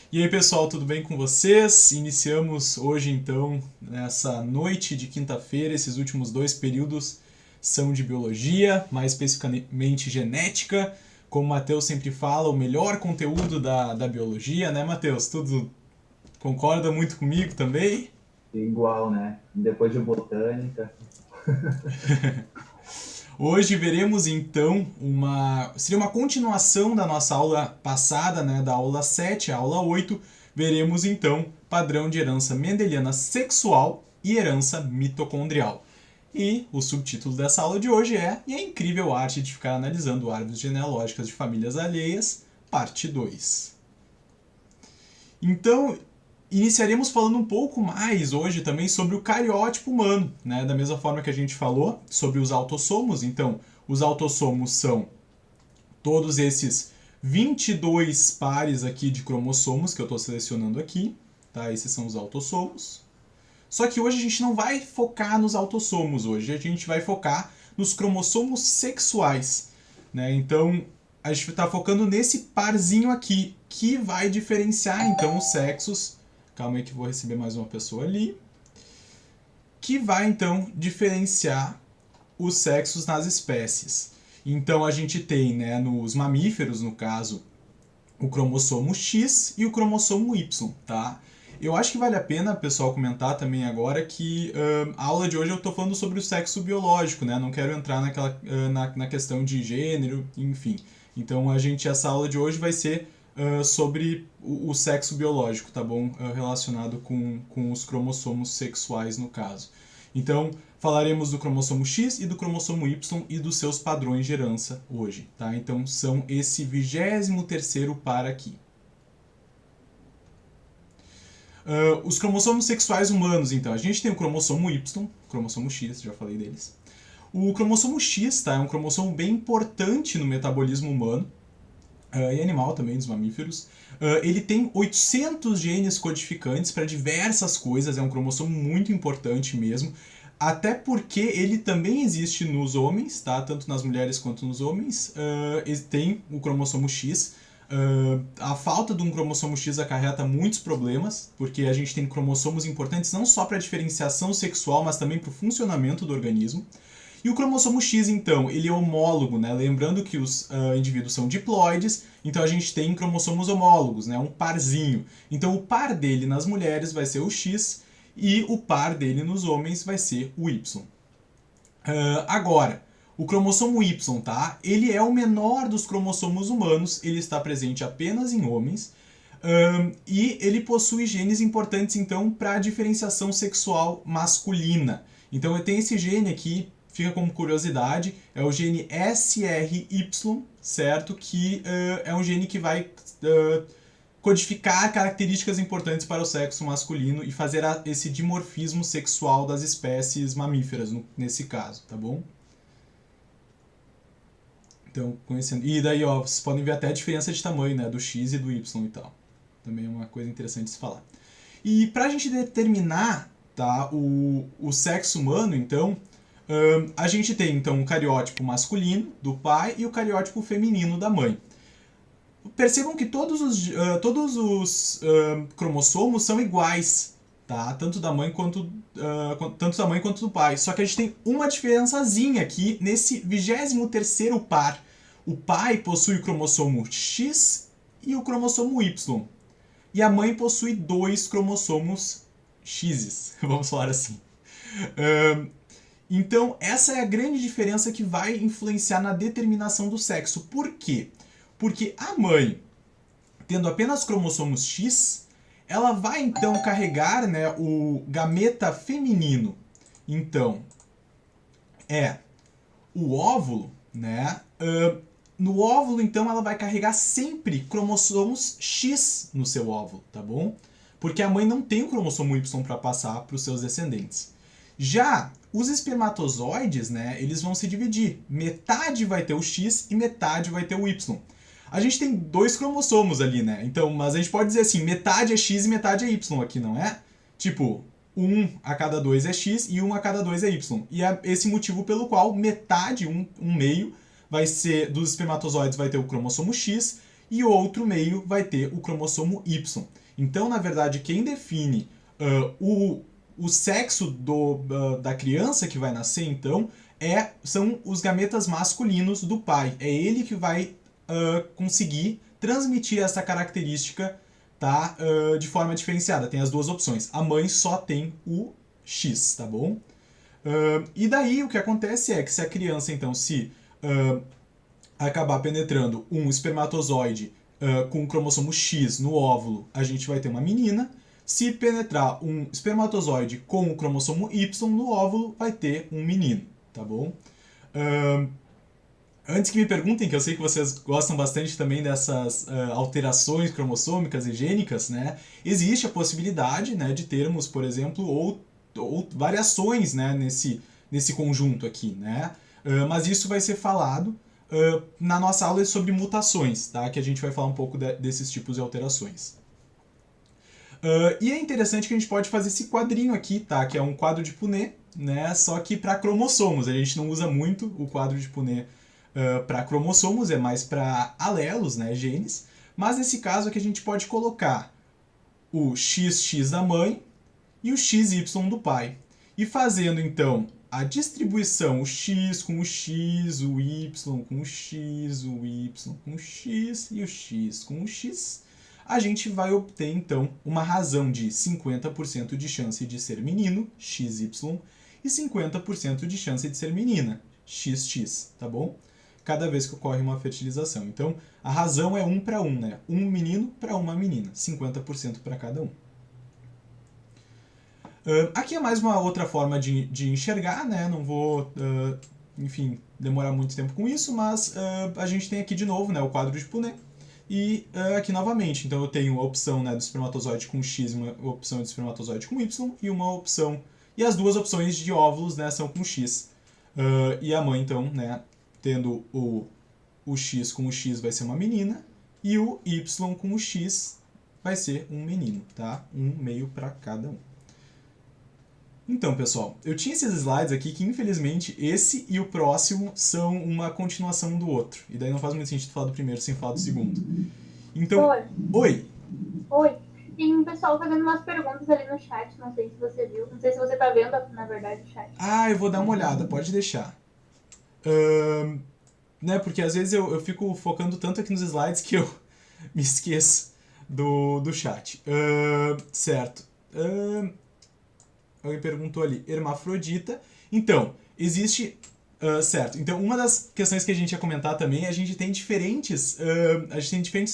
E aí, pessoal, tudo bem com vocês? Iniciamos hoje, então, nessa noite de quinta-feira. Esses últimos dois períodos são de biologia, mais especificamente genética. Como o Matheus sempre fala, o melhor conteúdo da biologia, né, Matheus? Tudo concorda muito comigo também? Igual, né? Depois de botânica. Hoje veremos então seria uma continuação da nossa aula passada, né, da aula 7 a aula 8. Veremos então padrão de herança mendeliana sexual e herança mitocondrial. E o subtítulo dessa aula de hoje é E a incrível arte de ficar analisando árvores genealógicas de famílias alheias, parte 2. Então, iniciaremos falando um pouco mais hoje também sobre o cariótipo humano, né? Da mesma forma que a gente falou sobre os autossomos. Então, os autossomos são todos esses 22 pares aqui de cromossomos que eu estou selecionando aqui, tá? Esses são os autossomos. Só que hoje a gente não vai focar nos autossomos, hoje a gente vai focar nos cromossomos sexuais, né? Então, a gente está focando nesse parzinho aqui, que vai diferenciar então os sexos. Calma aí que vou receber mais uma pessoa ali. Que vai então diferenciar os sexos nas espécies. Então a gente tem, né, nos mamíferos, no caso, o cromossomo X e o cromossomo Y, tá? Eu acho que vale a pena, pessoal, comentar também agora que a aula de hoje eu estou falando sobre o sexo biológico, né? Não quero entrar na questão de gênero, enfim. Então essa aula de hoje vai ser sobre o sexo biológico, tá bom? Relacionado com os cromossomos sexuais, no caso. Então, falaremos do cromossomo X e do cromossomo Y e dos seus padrões de herança hoje, tá? Então, são esse 23º par aqui. Os cromossomos sexuais humanos, então, a gente tem o cromossomo Y, cromossomo X, já falei deles. O cromossomo X, tá? É um cromossomo bem importante no metabolismo humano, e animal também, dos mamíferos. Ele tem 800 genes codificantes para diversas coisas, é um cromossomo muito importante mesmo. Até porque ele também existe nos homens, tá? Tanto nas mulheres quanto nos homens. Tem o cromossomo X. A falta de um cromossomo X acarreta muitos problemas, porque a gente tem cromossomos importantes não só para a diferenciação sexual, mas também para o funcionamento do organismo. E o cromossomo X, então, ele é homólogo, né? Lembrando que os indivíduos são diploides, então a gente tem cromossomos homólogos, né? Um parzinho. Então o par dele nas mulheres vai ser o X e o par dele nos homens vai ser o Y. Agora, o cromossomo Y, tá? Ele é o menor dos cromossomos humanos, ele está presente apenas em homens. E ele possui genes importantes, então, para a diferenciação sexual masculina. Então, eu tenho esse gene aqui, fica como curiosidade, é o gene SRY, certo? Que é um gene que vai codificar características importantes para o sexo masculino e fazer esse dimorfismo sexual das espécies mamíferas, nesse caso, tá bom? Então, conhecendo. E daí, ó, vocês podem ver até a diferença de tamanho, né? Do X e do Y e tal. Também é uma coisa interessante de se falar. E para a gente determinar, tá, o sexo humano, então, a gente tem então o cariótipo masculino do pai e o cariótipo feminino da mãe. Percebam que todos os cromossomos são iguais, tá? Tanto da mãe quanto do pai. Só que a gente tem uma diferençazinha aqui nesse 23º par. O pai possui o cromossomo X e o cromossomo Y. E a mãe possui dois cromossomos X, vamos falar assim. Então, essa é a grande diferença que vai influenciar na determinação do sexo. Por quê? Porque a mãe, tendo apenas cromossomos X, ela vai então carregar, né, o gameta feminino. Então, é o óvulo, né? No óvulo, então, ela vai carregar sempre cromossomos X no seu óvulo, tá bom? Porque a mãe não tem o cromossomo Y para passar para os seus descendentes. Já os espermatozoides, né, eles vão se dividir. Metade vai ter o X e metade vai ter o Y. A gente tem dois cromossomos ali, né? Então, mas a gente pode dizer assim, metade é X e metade é Y aqui, não é? Tipo, um a cada dois é X e um a cada dois é Y. E é esse motivo pelo qual metade, um meio, vai ser dos espermatozoides vai ter o cromossomo X e o outro meio vai ter o cromossomo Y. Então, na verdade, quem define o sexo da criança que vai nascer, então, são os gametas masculinos do pai. É ele que vai conseguir transmitir essa característica, tá, de forma diferenciada. Tem as duas opções. A mãe só tem o X, tá bom? E daí o que acontece é que se a criança, então, se acabar penetrando um espermatozoide com o cromossomo X no óvulo, a gente vai ter uma menina. Se penetrar um espermatozoide com o cromossomo Y no óvulo, vai ter um menino, tá bom? Antes que me perguntem, que eu sei que vocês gostam bastante também dessas alterações cromossômicas e gênicas, né? Existe a possibilidade, né, de termos, por exemplo, ou variações, né, nesse conjunto aqui, né? Mas isso vai ser falado na nossa aula sobre mutações, tá? Que a gente vai falar um pouco desses tipos de alterações. E é interessante que a gente pode fazer esse quadrinho aqui, tá? Que é um quadro de Punnett, né? Só que para cromossomos. A gente não usa muito o quadro de Punnett para cromossomos, é mais para alelos, né? Genes. Mas nesse caso aqui a gente pode colocar o XX da mãe e o XY do pai. E fazendo então a distribuição, o X com o X, o Y com o X, o Y com o X e o X com o X, a gente vai obter então uma razão de 50% de chance de ser menino, XY, e 50% de chance de ser menina, XX, tá bom? Cada vez que ocorre uma fertilização. Então, a razão é 1 para 1, né? Um menino para uma menina, 50% para cada um. Aqui é mais uma outra forma de enxergar, né? Não vou, enfim, demorar muito tempo com isso, mas a gente tem aqui de novo, né, o quadro de Punnett. E aqui novamente, então eu tenho a opção, né, do espermatozoide com X, uma opção de espermatozoide com Y e uma opção... E as duas opções de óvulos, né, são com X. E a mãe, então, né, tendo o X com o X vai ser uma menina e o Y com o X vai ser um menino, tá? Um meio para cada um. Então, pessoal, eu tinha esses slides aqui que, infelizmente, esse e o próximo são uma continuação do outro. E daí não faz muito sentido falar do primeiro sem falar do segundo. Então... Oi! Oi! Tem um pessoal fazendo umas perguntas ali no chat, não sei se você viu. Não sei se você tá vendo, na verdade, o chat. Ah, eu vou dar uma olhada, pode deixar. Né, porque às vezes eu fico focando tanto aqui nos slides que eu me esqueço do chat. Certo. Alguém perguntou ali, hermafrodita. Então, existe... certo. Então, uma das questões que a gente ia comentar também é a gente tem diferentes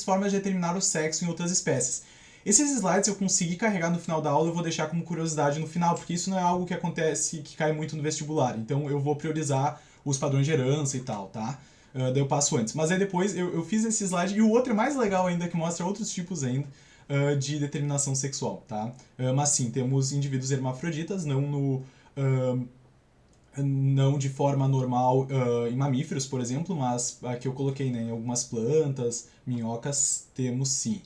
formas de determinar o sexo em outras espécies. Esses slides eu consegui carregar no final da aula, eu vou deixar como curiosidade no final, porque isso não é algo que acontece, que cai muito no vestibular. Então, eu vou priorizar os padrões de herança e tal, tá? Daí eu passo antes. Mas aí depois eu fiz esse slide, e o outro é mais legal ainda, que mostra outros tipos ainda de determinação sexual, tá? Mas sim, temos indivíduos hermafroditas, não de forma normal em mamíferos, por exemplo, mas aqui eu coloquei, né, em algumas plantas, minhocas, temos sim.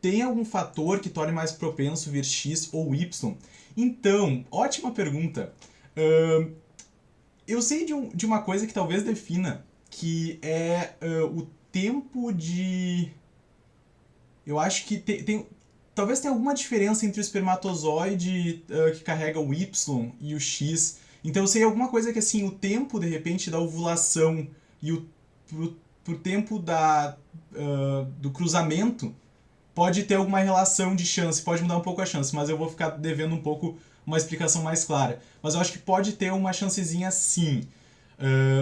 Tem algum fator que torne mais propenso vir X ou Y? Então, ótima pergunta. Eu sei de uma coisa que talvez defina, que é o tempo de... Eu acho que talvez tenha alguma diferença entre o espermatozoide que carrega o Y e o X. Então eu sei alguma coisa que assim, o tempo, de repente, da ovulação e pro tempo do cruzamento pode ter alguma relação de chance, pode mudar um pouco a chance, mas eu vou ficar devendo um pouco uma explicação mais clara. Mas eu acho que pode ter uma chancezinha sim.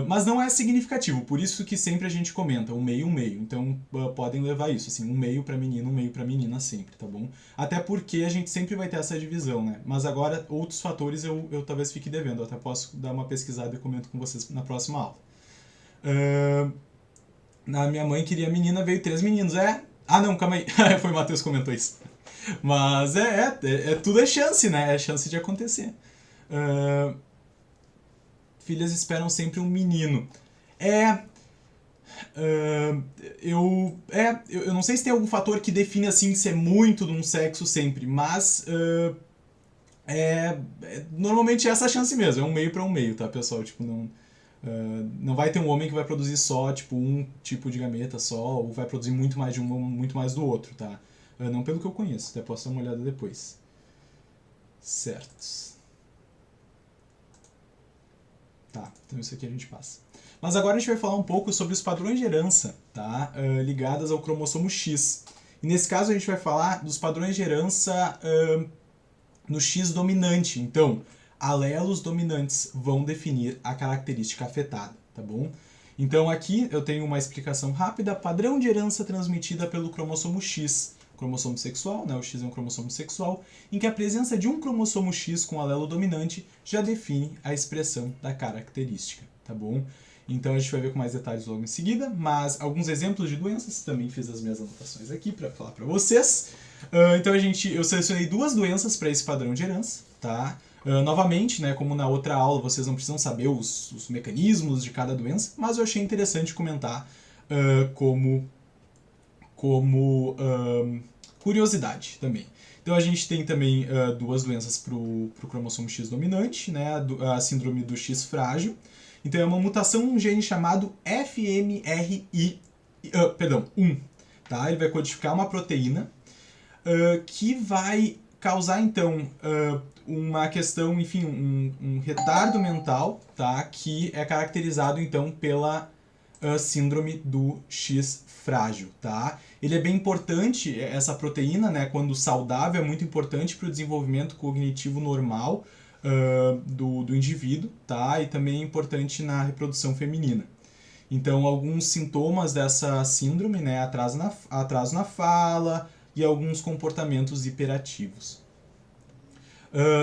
Mas não é significativo, por isso que sempre a gente comenta, um meio. Então podem levar isso, assim, um meio pra menino, um meio pra menina sempre, tá bom? Até porque a gente sempre vai ter essa divisão, né? Mas agora, outros fatores eu talvez fique devendo, eu até posso dar uma pesquisada e comento com vocês na próxima aula. A minha mãe queria menina, veio 3 meninos, Ah não, calma aí, foi o Matheus que comentou isso. Mas tudo é chance, né? É chance de acontecer. Filhas esperam sempre um menino. Eu não sei se tem algum fator que define assim ser muito de um sexo sempre, mas normalmente é essa chance mesmo, é um meio para um meio, tá, pessoal? Tipo, não, Não vai ter um homem que vai produzir só tipo um tipo de gameta só, ou vai produzir muito mais de um, muito mais do outro, tá? Não pelo que eu conheço, até posso dar uma olhada depois. Certo. Tá, então isso aqui a gente passa. Mas agora a gente vai falar um pouco sobre os padrões de herança, tá? Ligadas ao cromossomo X. E nesse caso a gente vai falar dos padrões de herança no X dominante. Então, alelos dominantes vão definir a característica afetada, tá bom? Então aqui eu tenho uma explicação rápida. Padrão de herança transmitida pelo cromossomo X. Cromossomo sexual, né? O X é um cromossomo sexual, em que a presença de um cromossomo X com alelo dominante já define a expressão da característica, tá bom? Então a gente vai ver com mais detalhes logo em seguida, mas alguns exemplos de doenças, também fiz as minhas anotações aqui para falar para vocês. Então eu selecionei 2 doenças para esse padrão de herança, tá? Novamente, né, como na outra aula, vocês não precisam saber os mecanismos de cada doença, mas eu achei interessante comentar como curiosidade também. Então a gente tem também 2 doenças para o cromossomo X dominante, né, a síndrome do X frágil. Então é uma mutação num gene chamado FMRI1, tá? Ele vai codificar uma proteína que vai causar então uma questão, enfim, um retardo mental, tá? Que é caracterizado então pela síndrome do X frágil, tá? Ele é bem importante, essa proteína, né, quando saudável, é muito importante para o desenvolvimento cognitivo normal do indivíduo, tá? E também é importante na reprodução feminina. Então, alguns sintomas dessa síndrome, né, atraso na fala e alguns comportamentos hiperativos.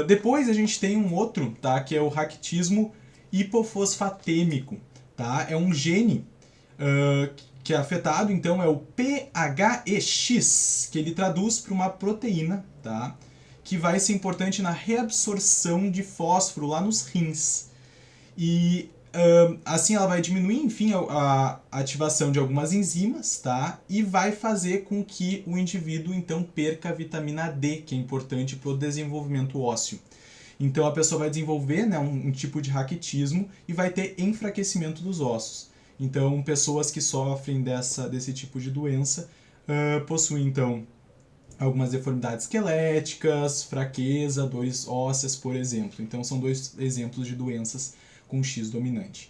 Depois a gente tem um outro, tá, que é o raquitismo hipofosfatêmico, tá? É um gene que é afetado, então é o PHEX, que ele traduz para uma proteína, tá? Que vai ser importante na reabsorção de fósforo lá nos rins. E assim ela vai diminuir, enfim, a ativação de algumas enzimas, tá? E vai fazer com que o indivíduo então perca a vitamina D, que é importante para o desenvolvimento ósseo. Então a pessoa vai desenvolver, né, um tipo de raquitismo e vai ter enfraquecimento dos ossos. Então pessoas que sofrem desse tipo de doença possuem então algumas deformidades esqueléticas, fraqueza, dores ósseas, por exemplo. Então são 2 exemplos de doenças com X dominante.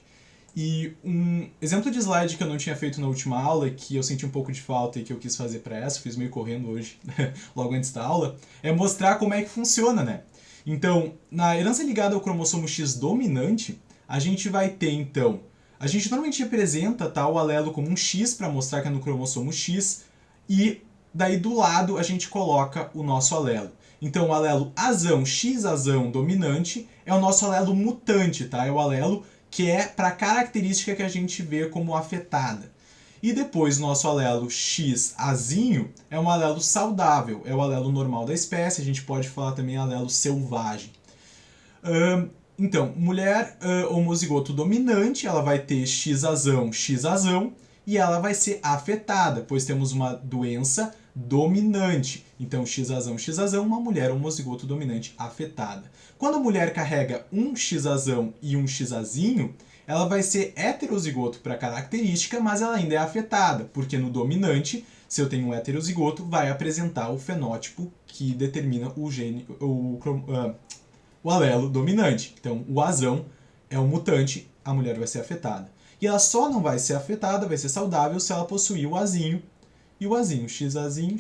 E um exemplo de slide que eu não tinha feito na última aula, que eu senti um pouco de falta e que eu quis fazer para essa, fiz meio correndo hoje, logo antes da aula, é mostrar como é que funciona, né? Então, na herança ligada ao cromossomo X dominante, a gente vai ter, então, a gente normalmente representa, tá, o alelo como um X para mostrar que é no cromossomo X, e daí do lado a gente coloca o nosso alelo. Então o alelo azão, X azão dominante, é o nosso alelo mutante, tá? É o alelo que é para a característica que a gente vê como afetada. E depois o nosso alelo X azinho é um alelo saudável, é o alelo normal da espécie, a gente pode falar também alelo selvagem. Então, mulher homozigoto dominante, ela vai ter X azão, e ela vai ser afetada, pois temos uma doença dominante. Então, X azão, uma mulher homozigoto dominante afetada. Quando a mulher carrega um X azão e um X azinho, ela vai ser heterozigoto para característica, mas ela ainda é afetada, porque no dominante, se eu tenho um heterozigoto, vai apresentar o fenótipo que determina o alelo dominante. Então, o azão é um mutante, a mulher vai ser afetada. E ela só não vai ser afetada, vai ser saudável, se ela possuir o azinho e o azinho, X azinho,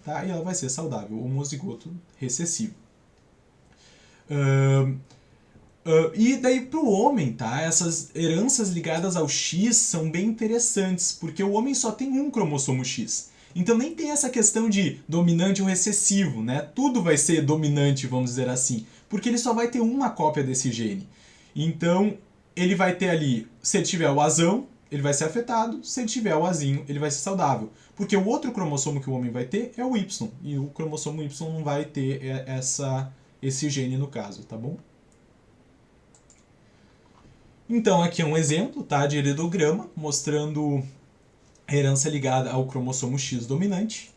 tá? E ela vai ser saudável, homozigoto recessivo. E daí para o homem, tá? Essas heranças ligadas ao X são bem interessantes, porque o homem só tem um cromossomo X. Então nem tem essa questão de dominante ou recessivo, né? Tudo vai ser dominante, vamos dizer assim, porque ele só vai ter uma cópia desse gene. Então ele vai ter ali, se ele tiver o azão, ele vai ser afetado, se ele tiver o azinho, ele vai ser saudável. Porque o outro cromossomo que o homem vai ter é o Y, e o cromossomo Y não vai ter esse gene no caso, tá bom? Então aqui é um exemplo, tá, de heredograma, mostrando a herança ligada ao cromossomo X dominante.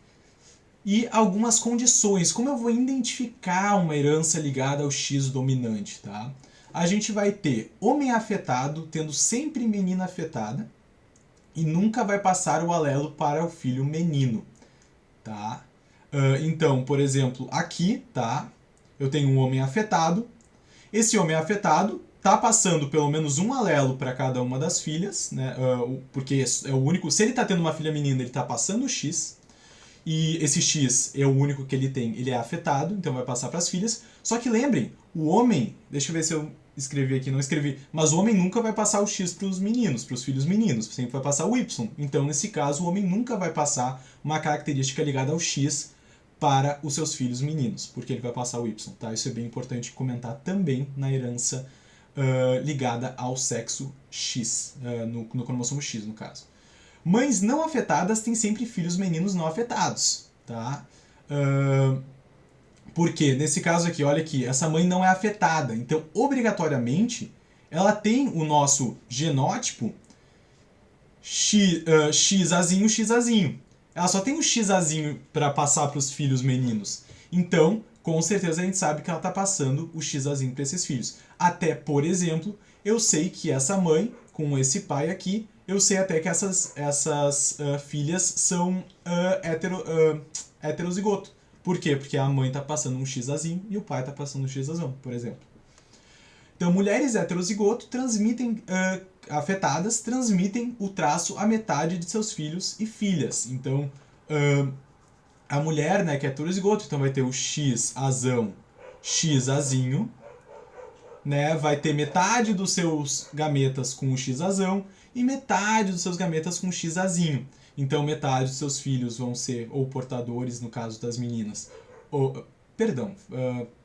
E algumas condições, como eu vou identificar uma herança ligada ao X dominante, tá? a gente vai ter homem afetado tendo sempre menina afetada e nunca vai passar o alelo para o filho menino, tá? Então, por exemplo, aqui, tá? Eu tenho um homem afetado. Esse homem afetado tá passando pelo menos um alelo para cada uma das filhas, né? Porque é o único. Se ele tá tendo uma filha menina, ele tá passando o X. E esse X é o único que ele tem, ele é afetado, então vai passar para as filhas. Só que lembrem, o homem, deixa eu ver se eu escrevi aqui, não escrevi, mas o homem nunca vai passar o X para os meninos, para os filhos meninos, sempre vai passar o Y. Então, nesse caso, o homem nunca vai passar uma característica ligada ao X para os seus filhos meninos, porque ele vai passar o Y, tá? Isso é bem importante comentar também na herança ligada ao sexo X, no cromossomo X, no caso. Mães não afetadas têm sempre filhos meninos não afetados, tá? Porque, nesse caso aqui, olha aqui, essa mãe não é afetada, então, obrigatoriamente, ela tem o nosso genótipo XAzinho, XAzinho. Ela só tem o XAzinho para passar para os filhos meninos. Então, com certeza a gente sabe que ela está passando o XAzinho para esses filhos. Até, por exemplo, eu sei que essa mãe, com esse pai aqui, eu sei até que essas filhas são heterozigoto. Por quê? Porque a mãe está passando um XAzinho e o pai está passando um XAzão, por exemplo. Então, mulheres heterozigoto afetadas transmitem o traço à metade de seus filhos e filhas. Então, a mulher, né, que é heterozigoto, então vai ter o XAzão, XAzinho, né, vai ter metade dos seus gametas com o XAzão e metade dos seus gametas com o XAzinho. Então, metade dos seus filhos vão ser ou portadores, no caso das meninas,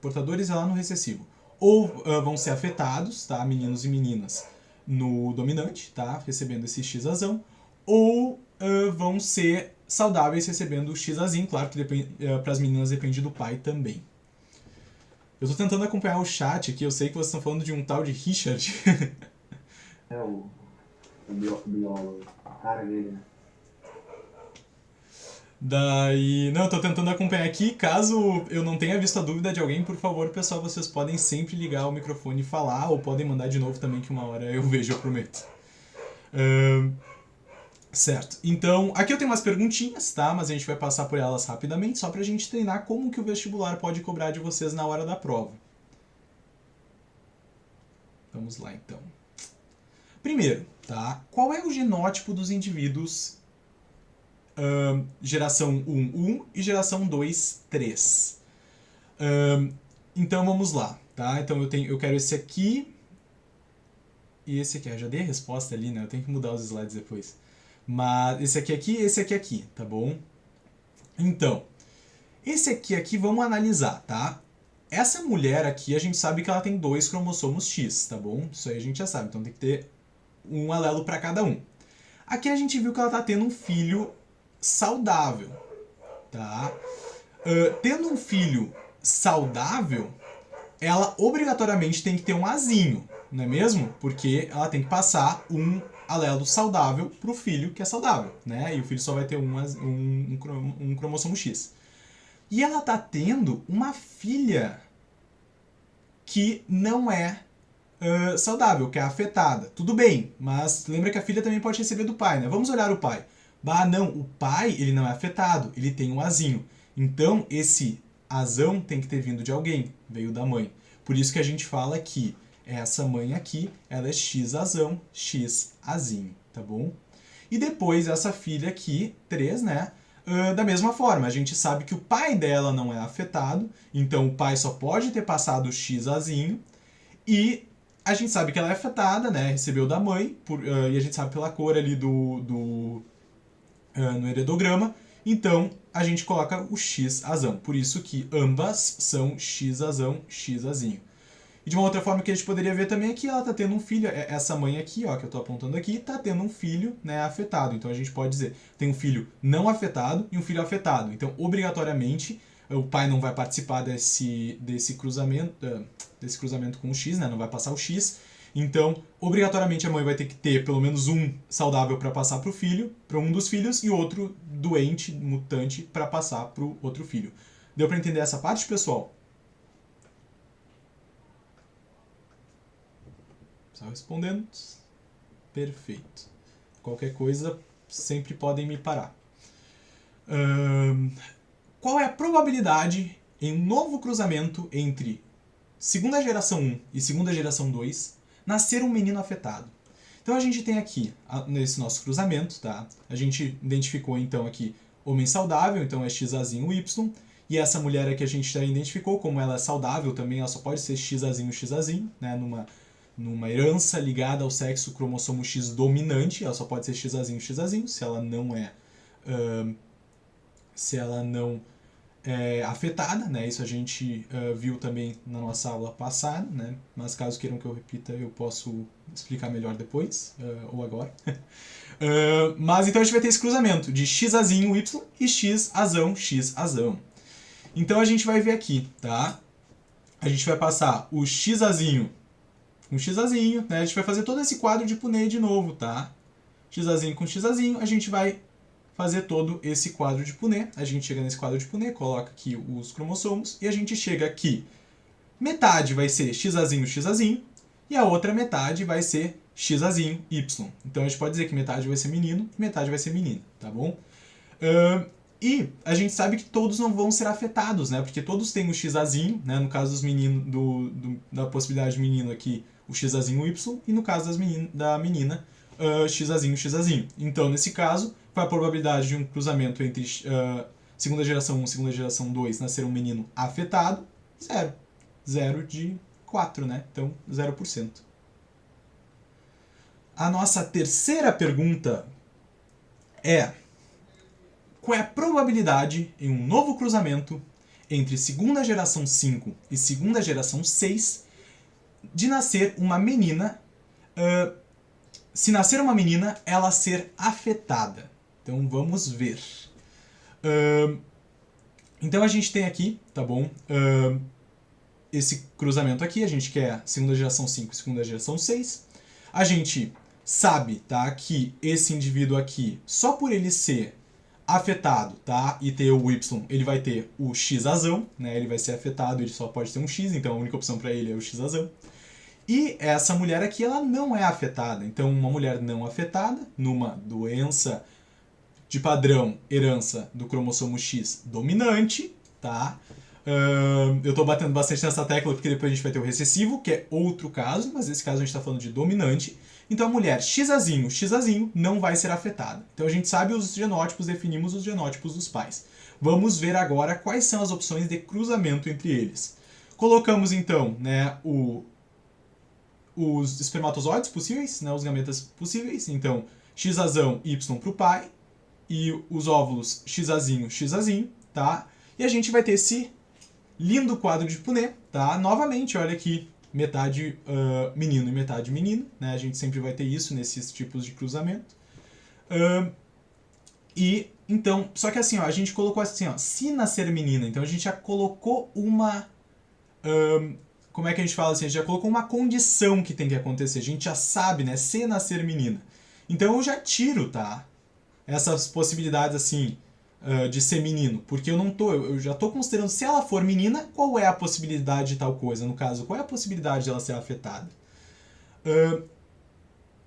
portadores é lá no recessivo, ou vão ser afetados, tá, meninos e meninas, no dominante, tá, recebendo esse XAzão, ou vão ser saudáveis recebendo o XAzinho, claro que para as meninas depende do pai também. Eu tô tentando acompanhar o chat aqui, eu sei que vocês estão falando de um tal de Richard. É o biólogo, a cara dele, né? Daí, não, eu tô tentando acompanhar aqui. Caso eu não tenha visto a dúvida de alguém, por favor, pessoal, vocês podem sempre ligar o microfone e falar, ou podem mandar de novo também, que uma hora eu vejo, eu prometo. Certo. Então, aqui eu tenho umas perguntinhas, tá? Mas a gente vai passar por elas rapidamente, só pra gente treinar como que o vestibular pode cobrar de vocês na hora da prova. Vamos lá, então. Primeiro, tá? Qual é o genótipo dos indivíduos geração 1, 1 e geração 2, 3? Então, vamos lá, tá? Então, eu quero esse aqui e esse aqui. Eu já dei a resposta ali, né? Eu tenho que mudar os slides depois. Mas esse aqui e esse aqui, tá bom? Então, esse aqui vamos analisar, tá? Essa mulher aqui, a gente sabe que ela tem 2 cromossomos X, tá bom? Isso aí a gente já sabe, então tem que ter um alelo para cada um. Aqui a gente viu que ela tá tendo um filho saudável, tá? Tendo um filho saudável, ela obrigatoriamente tem que ter um Azinho, não é mesmo? Porque ela tem que passar um alelo saudável pro filho que é saudável, né? E o filho só vai ter um cromossomo X. E ela tá tendo uma filha que não é saudável, que é afetada. Tudo bem, mas lembra que a filha também pode receber do pai, né? Vamos olhar o pai. Não, o pai ele não é afetado, ele tem um Azinho. Então, esse Azão tem que ter vindo de alguém, veio da mãe. Por isso que a gente fala que essa mãe aqui, ela é XAzão, XAzinho, tá bom? E depois essa filha aqui, 3, né? Da mesma forma, a gente sabe que o pai dela não é afetado, então o pai só pode ter passado o XAzinho, e a gente sabe que ela é afetada, né? Recebeu da mãe, e a gente sabe pela cor ali no heredograma, então a gente coloca o XAzão. Por isso que ambas são XAzão, XAzinho. E de uma outra forma que a gente poderia ver também é que ela está tendo um filho, essa mãe aqui, ó, que eu estou apontando aqui, está tendo um filho, né, afetado. Então a gente pode dizer, tem um filho não afetado e um filho afetado. Então, obrigatoriamente, o pai não vai participar desse cruzamento com o X, né, não vai passar o X. Então, obrigatoriamente a mãe vai ter que ter pelo menos um saudável para passar para o filho, para um dos filhos, e outro doente, mutante, para passar para o outro filho. Deu para entender essa parte, pessoal? Só respondendo. Perfeito. Qualquer coisa, sempre podem me parar. Qual é a probabilidade em um novo cruzamento entre segunda geração 1 e segunda geração 2 nascer um menino afetado? Então a gente tem aqui, nesse nosso cruzamento, tá? A gente identificou então aqui homem saudável, então é XAzinho Y, e essa mulher aqui a gente já identificou como ela é saudável também, ela só pode ser XAzinho, né? Numa herança ligada ao sexo cromossomo X dominante, ela só pode ser XAzinho, se ela não é afetada, né? Isso a gente viu também na nossa aula passada, né? Mas caso queiram que eu repita, eu posso explicar melhor depois, ou agora. Mas então a gente vai ter esse cruzamento de XAzinho Y e XAzão. Então a gente vai ver aqui, tá? A gente vai passar o XAzinho com XAzinho, né? A gente vai fazer todo esse quadro de Punnett de novo, tá? XAzinho com XAzinho, a gente vai fazer todo esse quadro de Punnett. A gente chega nesse quadro de Punnett, coloca aqui os cromossomos e a gente chega aqui. Metade vai ser XAzinho e a outra metade vai ser XAzinho Y. Então a gente pode dizer que metade vai ser menino e metade vai ser menina, tá bom? E a gente sabe que todos não vão ser afetados, né? Porque todos têm o XAzinho, né? No caso dos meninos, da possibilidade de menino aqui, o XAzinho Y, e no caso da menina, XAzinho. Então, nesse caso, qual é a probabilidade de um cruzamento entre segunda geração 1 e segunda geração 2 nascer um menino afetado? 0. 0 de 4, né? Então, 0%. A nossa terceira pergunta é: qual é a probabilidade em um novo cruzamento entre segunda geração 5 e segunda geração 6 de nascer uma menina, se nascer uma menina, ela ser afetada? Então vamos ver. Então a gente tem aqui, tá bom? Esse cruzamento aqui, a gente quer segunda geração 5 e segunda geração 6. A gente sabe, tá, que esse indivíduo aqui, só por ele ser afetado, tá, e ter o Y, ele vai ter o XAzão, né, ele vai ser afetado, ele só pode ter um X, então a única opção para ele é o XAzão. E essa mulher aqui, ela não é afetada, então uma mulher não afetada, numa doença de padrão herança do cromossomo X dominante, tá? Eu tô batendo bastante nessa tecla porque depois a gente vai ter o recessivo, que é outro caso, mas nesse caso a gente está falando de dominante. Então a mulher XAzinho não vai ser afetada. Então a gente sabe os genótipos, definimos os genótipos dos pais. Vamos ver agora quais são as opções de cruzamento entre eles. Colocamos então, né, os espermatozoides possíveis, né, os gametas possíveis. Então XAzão Y para o pai e os óvulos XAzinho, tá? E a gente vai ter esse lindo quadro de Punnett, tá? Novamente, olha aqui, metade menino e metade menino, né? A gente sempre vai ter isso nesses tipos de cruzamento. E então, só que assim, ó, a gente colocou assim, ó, se nascer menina, então a gente já colocou uma como é que a gente fala assim? A gente já colocou uma condição que tem que acontecer. A gente já sabe, né? Se nascer menina. Então eu já tiro, tá? Essas possibilidades assim de ser menino, porque eu já tô considerando, se ela for menina, qual é a possibilidade de tal coisa? No caso, qual é a possibilidade dela ser afetada?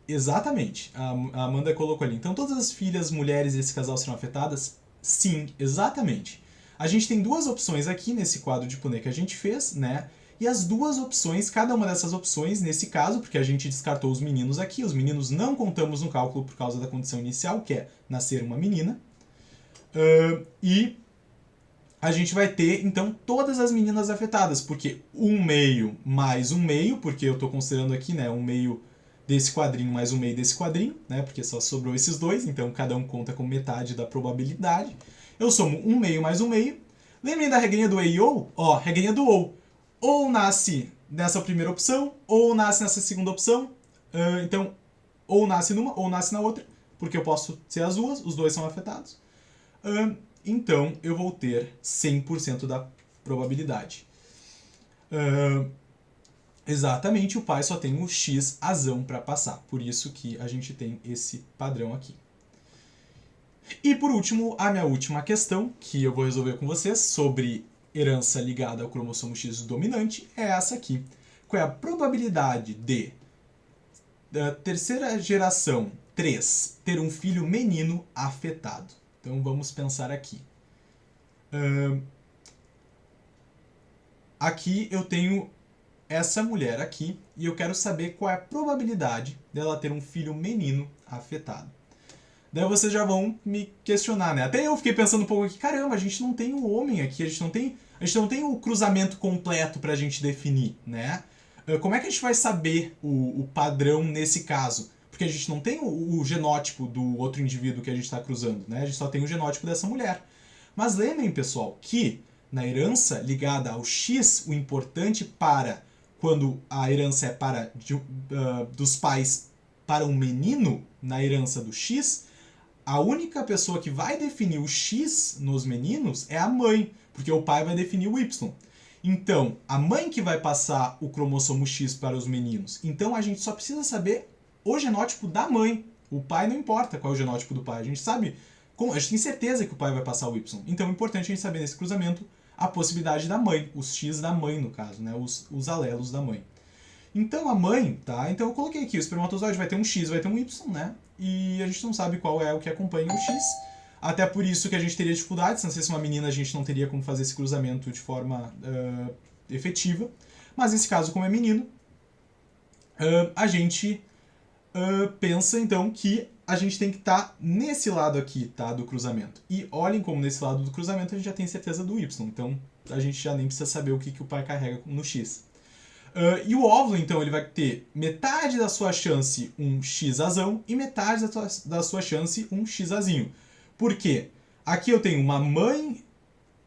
Exatamente, a Amanda colocou ali. Então todas as filhas mulheres desse casal serão afetadas? Sim, exatamente. A gente tem duas opções aqui nesse quadro de Punnett que a gente fez, né? E as duas opções, cada uma dessas opções, nesse caso, porque a gente descartou os meninos aqui, os meninos não contamos no cálculo por causa da condição inicial, que é nascer uma menina. E a gente vai ter, então, todas as meninas afetadas, porque um meio mais um meio, porque eu estou considerando aqui, né, um meio desse quadrinho mais um meio desse quadrinho, né, porque só sobrou esses dois, então cada um conta com metade da probabilidade. Eu somo um meio mais um meio. Lembrem da regrinha do E e OU? Ó, regrinha do OU. Ou nasce nessa primeira opção, ou nasce nessa segunda opção. Então, ou nasce numa, ou nasce na outra, porque eu posso ser as duas, os dois são afetados. Então, eu vou ter 100% da probabilidade. Exatamente, o pai só tem o XAzão para passar. Por isso que a gente tem esse padrão aqui. E por último, a minha última questão, que eu vou resolver com vocês, sobre herança ligada ao cromossomo X dominante, é essa aqui. Qual é a probabilidade de terceira geração, 3, ter um filho menino afetado. Então vamos pensar aqui. Aqui eu tenho essa mulher aqui e eu quero saber qual é a probabilidade dela ter um filho menino afetado. Daí vocês já vão me questionar, né? Até eu fiquei pensando um pouco aqui, caramba, a gente não tem o homem aqui, a gente não tem o cruzamento completo pra gente definir, né? Como é que a gente vai saber o padrão nesse caso? Porque a gente não tem o genótipo do outro indivíduo que a gente está cruzando, né? A gente só tem o genótipo dessa mulher. Mas lembrem, pessoal, que na herança ligada ao X, o importante para quando a herança é dos pais para um menino, na herança do X, a única pessoa que vai definir o X nos meninos é a mãe, porque o pai vai definir o Y. Então, a mãe que vai passar o cromossomo X para os meninos. Então, a gente só precisa saber o genótipo da mãe. O pai não importa qual é o genótipo do pai. A gente sabe, a gente tem certeza que o pai vai passar o Y. Então, é importante a gente saber nesse cruzamento a possibilidade da mãe, os X da mãe, no caso, né? Os alelos da mãe. Então, a mãe, tá? Então, eu coloquei aqui, o espermatozoide vai ter um X, vai ter um Y, né? E a gente não sabe qual é o que acompanha o X. Até por isso que a gente teria dificuldades. Não sei se uma menina a gente não teria como fazer esse cruzamento de forma efetiva. Mas nesse caso, como é menino, a gente pensa então que a gente tem que estar nesse lado aqui, tá, do cruzamento. E olhem como nesse lado do cruzamento a gente já tem certeza do Y. Então a gente já nem precisa saber o que o pai carrega no X. E o óvulo, então, ele vai ter metade da sua chance um XAzão e metade da sua chance um XAzinho. Por quê? Aqui eu tenho uma mãe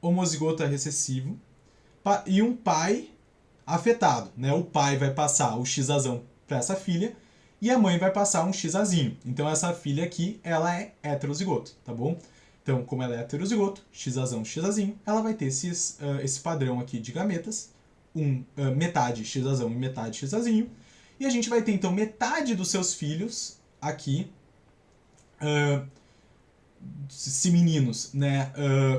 homozigota recessivo e um pai afetado, né? O pai vai passar o XAzão para essa filha e a mãe vai passar um XAzinho. Então essa filha aqui, ela é heterozigoto, tá bom? Então, como ela é heterozigoto, XAzão, XAzinho, ela vai ter esse padrão aqui de gametas, metade XAzão e metade XAzinho. E a gente vai ter, então, metade dos seus filhos aqui, se meninos, né,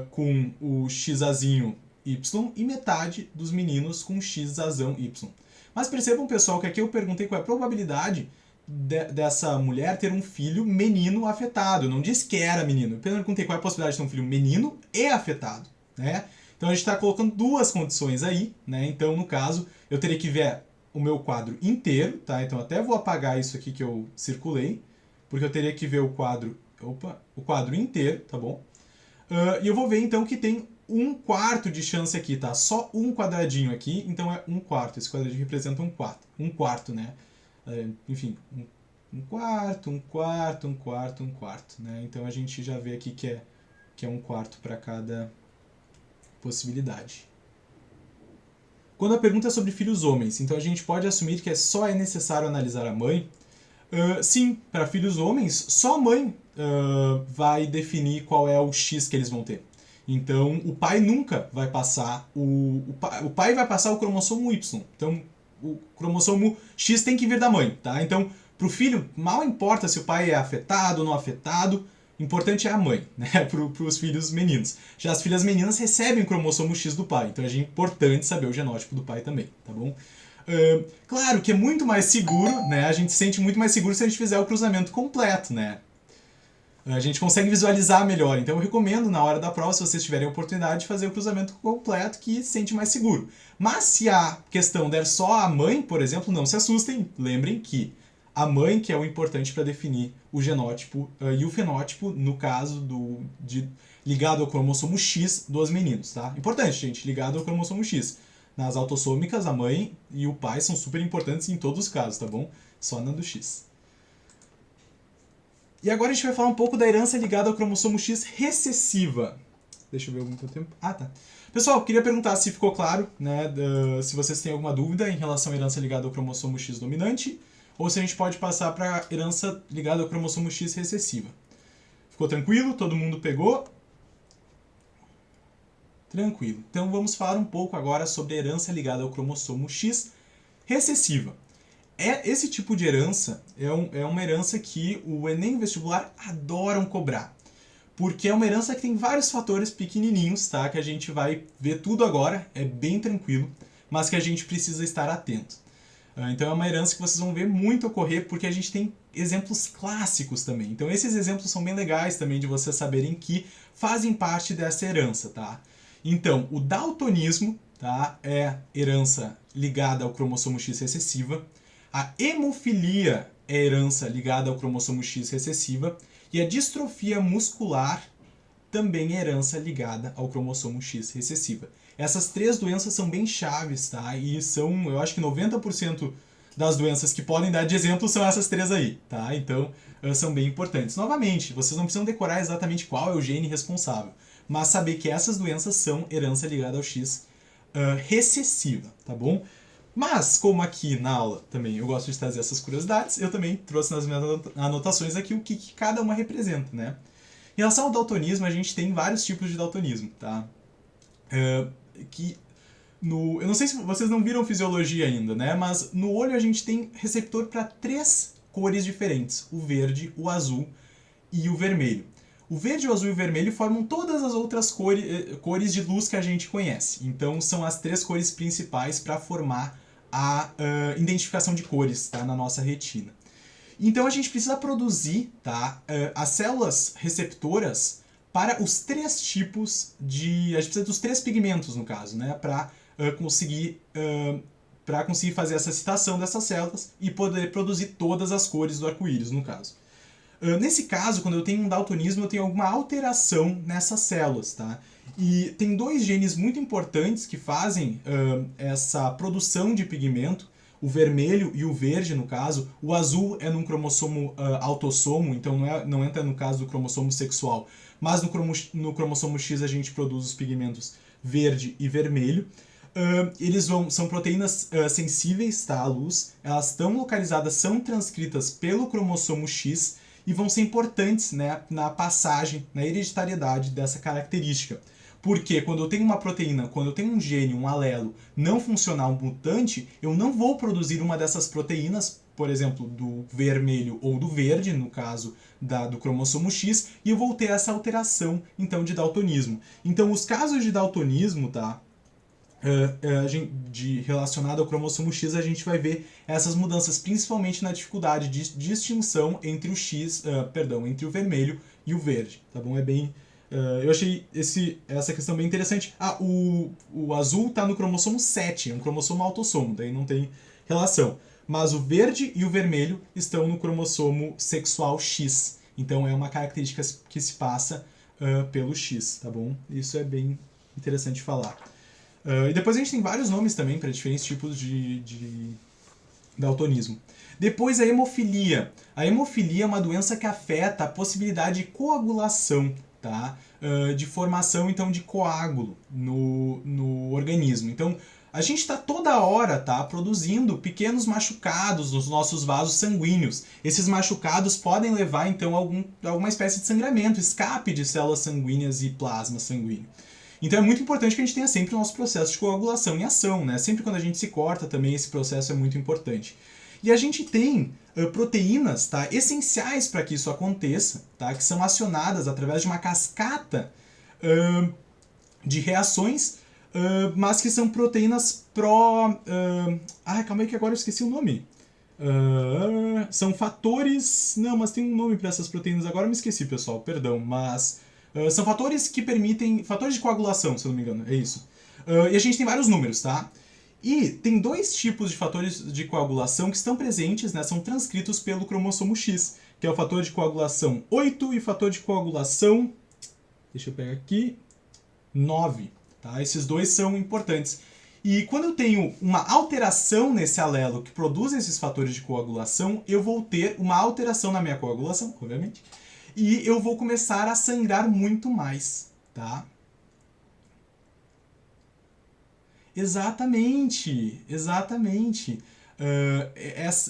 com o XAzinho Y e metade dos meninos com XAzão Y. Mas percebam, pessoal, que aqui eu perguntei qual é a probabilidade dessa mulher ter um filho menino afetado. Eu não disse que era menino. Eu perguntei qual é a possibilidade de ter um filho menino e afetado, né? Então a gente está colocando duas condições aí, né? Então, no caso, eu teria que ver o meu quadro inteiro, tá? Então até vou apagar isso aqui que eu circulei, porque eu teria que ver o quadro inteiro, tá bom? E eu vou ver então que tem 1/4 de chance aqui, tá? Só um quadradinho aqui, então é 1/4. Esse quadradinho representa 1/4, né? Enfim, 1/4, 1/4, 1/4, 1/4, né? Então a gente já vê aqui que é 1/4 para cada possibilidade. Quando a pergunta é sobre filhos homens, então a gente pode assumir que só é necessário analisar a mãe? Sim, para filhos homens, só a mãe vai definir qual é o X que eles vão ter. Então, o pai nunca vai passar o pai vai passar o cromossomo Y. Então, o cromossomo X tem que vir da mãe, tá? Então, para o filho, mal importa se o pai é afetado ou não afetado, importante é a mãe, né? Para os filhos meninos. Já as filhas meninas recebem o cromossomo X do pai, então é importante saber o genótipo do pai também, tá bom? Claro que é muito mais seguro, né? A gente se sente muito mais seguro se a gente fizer o cruzamento completo, né? A gente consegue visualizar melhor. Então eu recomendo, na hora da prova, se vocês tiverem a oportunidade, de fazer o cruzamento completo, que se sente mais seguro. Mas se a questão der só a mãe, por exemplo, não se assustem. Lembrem que a mãe que é o importante para definir o genótipo e o fenótipo, no caso ligado ao cromossomo X dos meninos, tá? Importante, gente, ligado ao cromossomo X. Nas autossômicas, a mãe e o pai são super importantes em todos os casos, tá bom? Só na do X. E agora a gente vai falar um pouco da herança ligada ao cromossomo X recessiva. Deixa eu ver muito tempo. Ah, tá. Pessoal, queria perguntar se ficou claro, né, se vocês têm alguma dúvida em relação à herança ligada ao cromossomo X dominante, ou se a gente pode passar para a herança ligada ao cromossomo X recessiva. Ficou tranquilo? Todo mundo pegou? Tranquilo. Então vamos falar um pouco agora sobre a herança ligada ao cromossomo X recessiva. Esse tipo de herança é uma herança que o Enem vestibular adoram cobrar. Porque é uma herança que tem vários fatores pequenininhos, tá? Que a gente vai ver tudo agora, é bem tranquilo, mas que a gente precisa estar atento. Então é uma herança que vocês vão ver muito ocorrer, porque a gente tem exemplos clássicos também. Então esses exemplos são bem legais também de vocês saberem que fazem parte dessa herança, tá? Então, o daltonismo, tá, é herança ligada ao cromossomo X recessiva. A hemofilia é herança ligada ao cromossomo X recessiva. E a distrofia muscular também é herança ligada ao cromossomo X recessiva. Essas três doenças são bem chaves, tá? E são, eu acho que 90% das doenças que podem dar de exemplo são essas três aí, tá? Então, são bem importantes. Novamente, vocês não precisam decorar exatamente qual é o gene responsável, mas saber que essas doenças são herança ligada ao X recessiva, tá bom? Mas, como aqui na aula também eu gosto de trazer essas curiosidades, eu também trouxe nas minhas anotações aqui o que cada uma representa, né? Em relação ao daltonismo, a gente tem vários tipos de daltonismo, tá? Eu não sei se vocês não viram fisiologia ainda, né? Mas no olho a gente tem receptor para 3 cores diferentes: o verde, o azul e o vermelho. O verde, o azul e o vermelho formam todas as outras cores de luz que a gente conhece. Então são as 3 cores principais para formar a identificação de cores, tá, na nossa retina. Então a gente precisa produzir, tá, as células receptoras para os 3 tipos de... A gente precisa dos 3 pigmentos, no caso, né, para conseguir fazer essa excitação dessas células e poder produzir todas as cores do arco-íris, no caso. Nesse caso, quando eu tenho um daltonismo, eu tenho alguma alteração nessas células, tá? E tem 2 genes muito importantes que fazem essa produção de pigmento, o vermelho e o verde, no caso. O azul é num cromossomo autossomo, então não entra no caso do cromossomo sexual, mas no cromossomo X a gente produz os pigmentos verde e vermelho. São proteínas sensíveis, tá, à luz, elas estão localizadas, são transcritas pelo cromossomo X e vão ser importantes, né, na passagem, na hereditariedade dessa característica. Porque quando eu tenho uma proteína, quando eu tenho um gene, um alelo não funcional mutante, eu não vou produzir uma dessas proteínas, por exemplo, do vermelho ou do verde, no caso do cromossomo X, e eu vou ter essa alteração, então, de daltonismo. Então, os casos de daltonismo, tá, relacionado ao cromossomo X, a gente vai ver essas mudanças, principalmente na dificuldade de distinção entre entre o vermelho e o verde, tá bom? Eu achei essa questão bem interessante. O azul está no cromossomo 7, é um cromossomo autossomo, daí não tem relação. Mas o verde e o vermelho estão no cromossomo sexual X. Então é uma característica que se passa pelo X, tá bom? Isso é bem interessante de falar. E depois a gente tem vários nomes também para diferentes tipos de daltonismo. Depois a hemofilia. A hemofilia é uma doença que afeta a possibilidade de coagulação, tá? De formação, então, de coágulo no organismo. Então, a gente está toda hora, tá, produzindo pequenos machucados nos nossos vasos sanguíneos. Esses machucados podem levar, então, a alguma espécie de sangramento, escape de células sanguíneas e plasma sanguíneo. Então é muito importante que a gente tenha sempre o nosso processo de coagulação em ação, né? Sempre quando a gente se corta também, esse processo é muito importante. E a gente tem proteínas, tá, essenciais para que isso aconteça, tá, que são acionadas através de uma cascata de reações, mas que são proteínas calma aí que agora eu esqueci o nome. São fatores... Não, mas tem um nome para essas proteínas, agora eu me esqueci, pessoal, perdão, mas... são fatores que permitem... Fatores de coagulação, se eu não me engano, é isso. E a gente tem vários números, tá? E tem 2 tipos de fatores de coagulação que estão presentes, né, são transcritos pelo cromossomo X, que é o fator de coagulação 8 e o fator de coagulação... Deixa eu pegar aqui... 9, tá? Esses 2 são importantes. E quando eu tenho uma alteração nesse alelo que produz esses fatores de coagulação, eu vou ter uma alteração na minha coagulação, obviamente, e eu vou começar a sangrar muito mais, tá? Exatamente.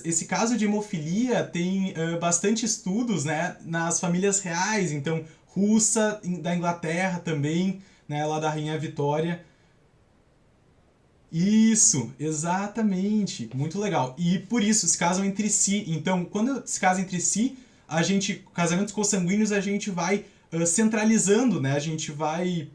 Esse caso de hemofilia tem bastante estudos, né, nas famílias reais, então russa, da Inglaterra também, né, lá da Rainha Vitória. Isso, exatamente, muito legal. E por isso se casam entre si. Então, quando se casam entre si, casamentos consanguíneos, a gente vai centralizando, né? A gente vai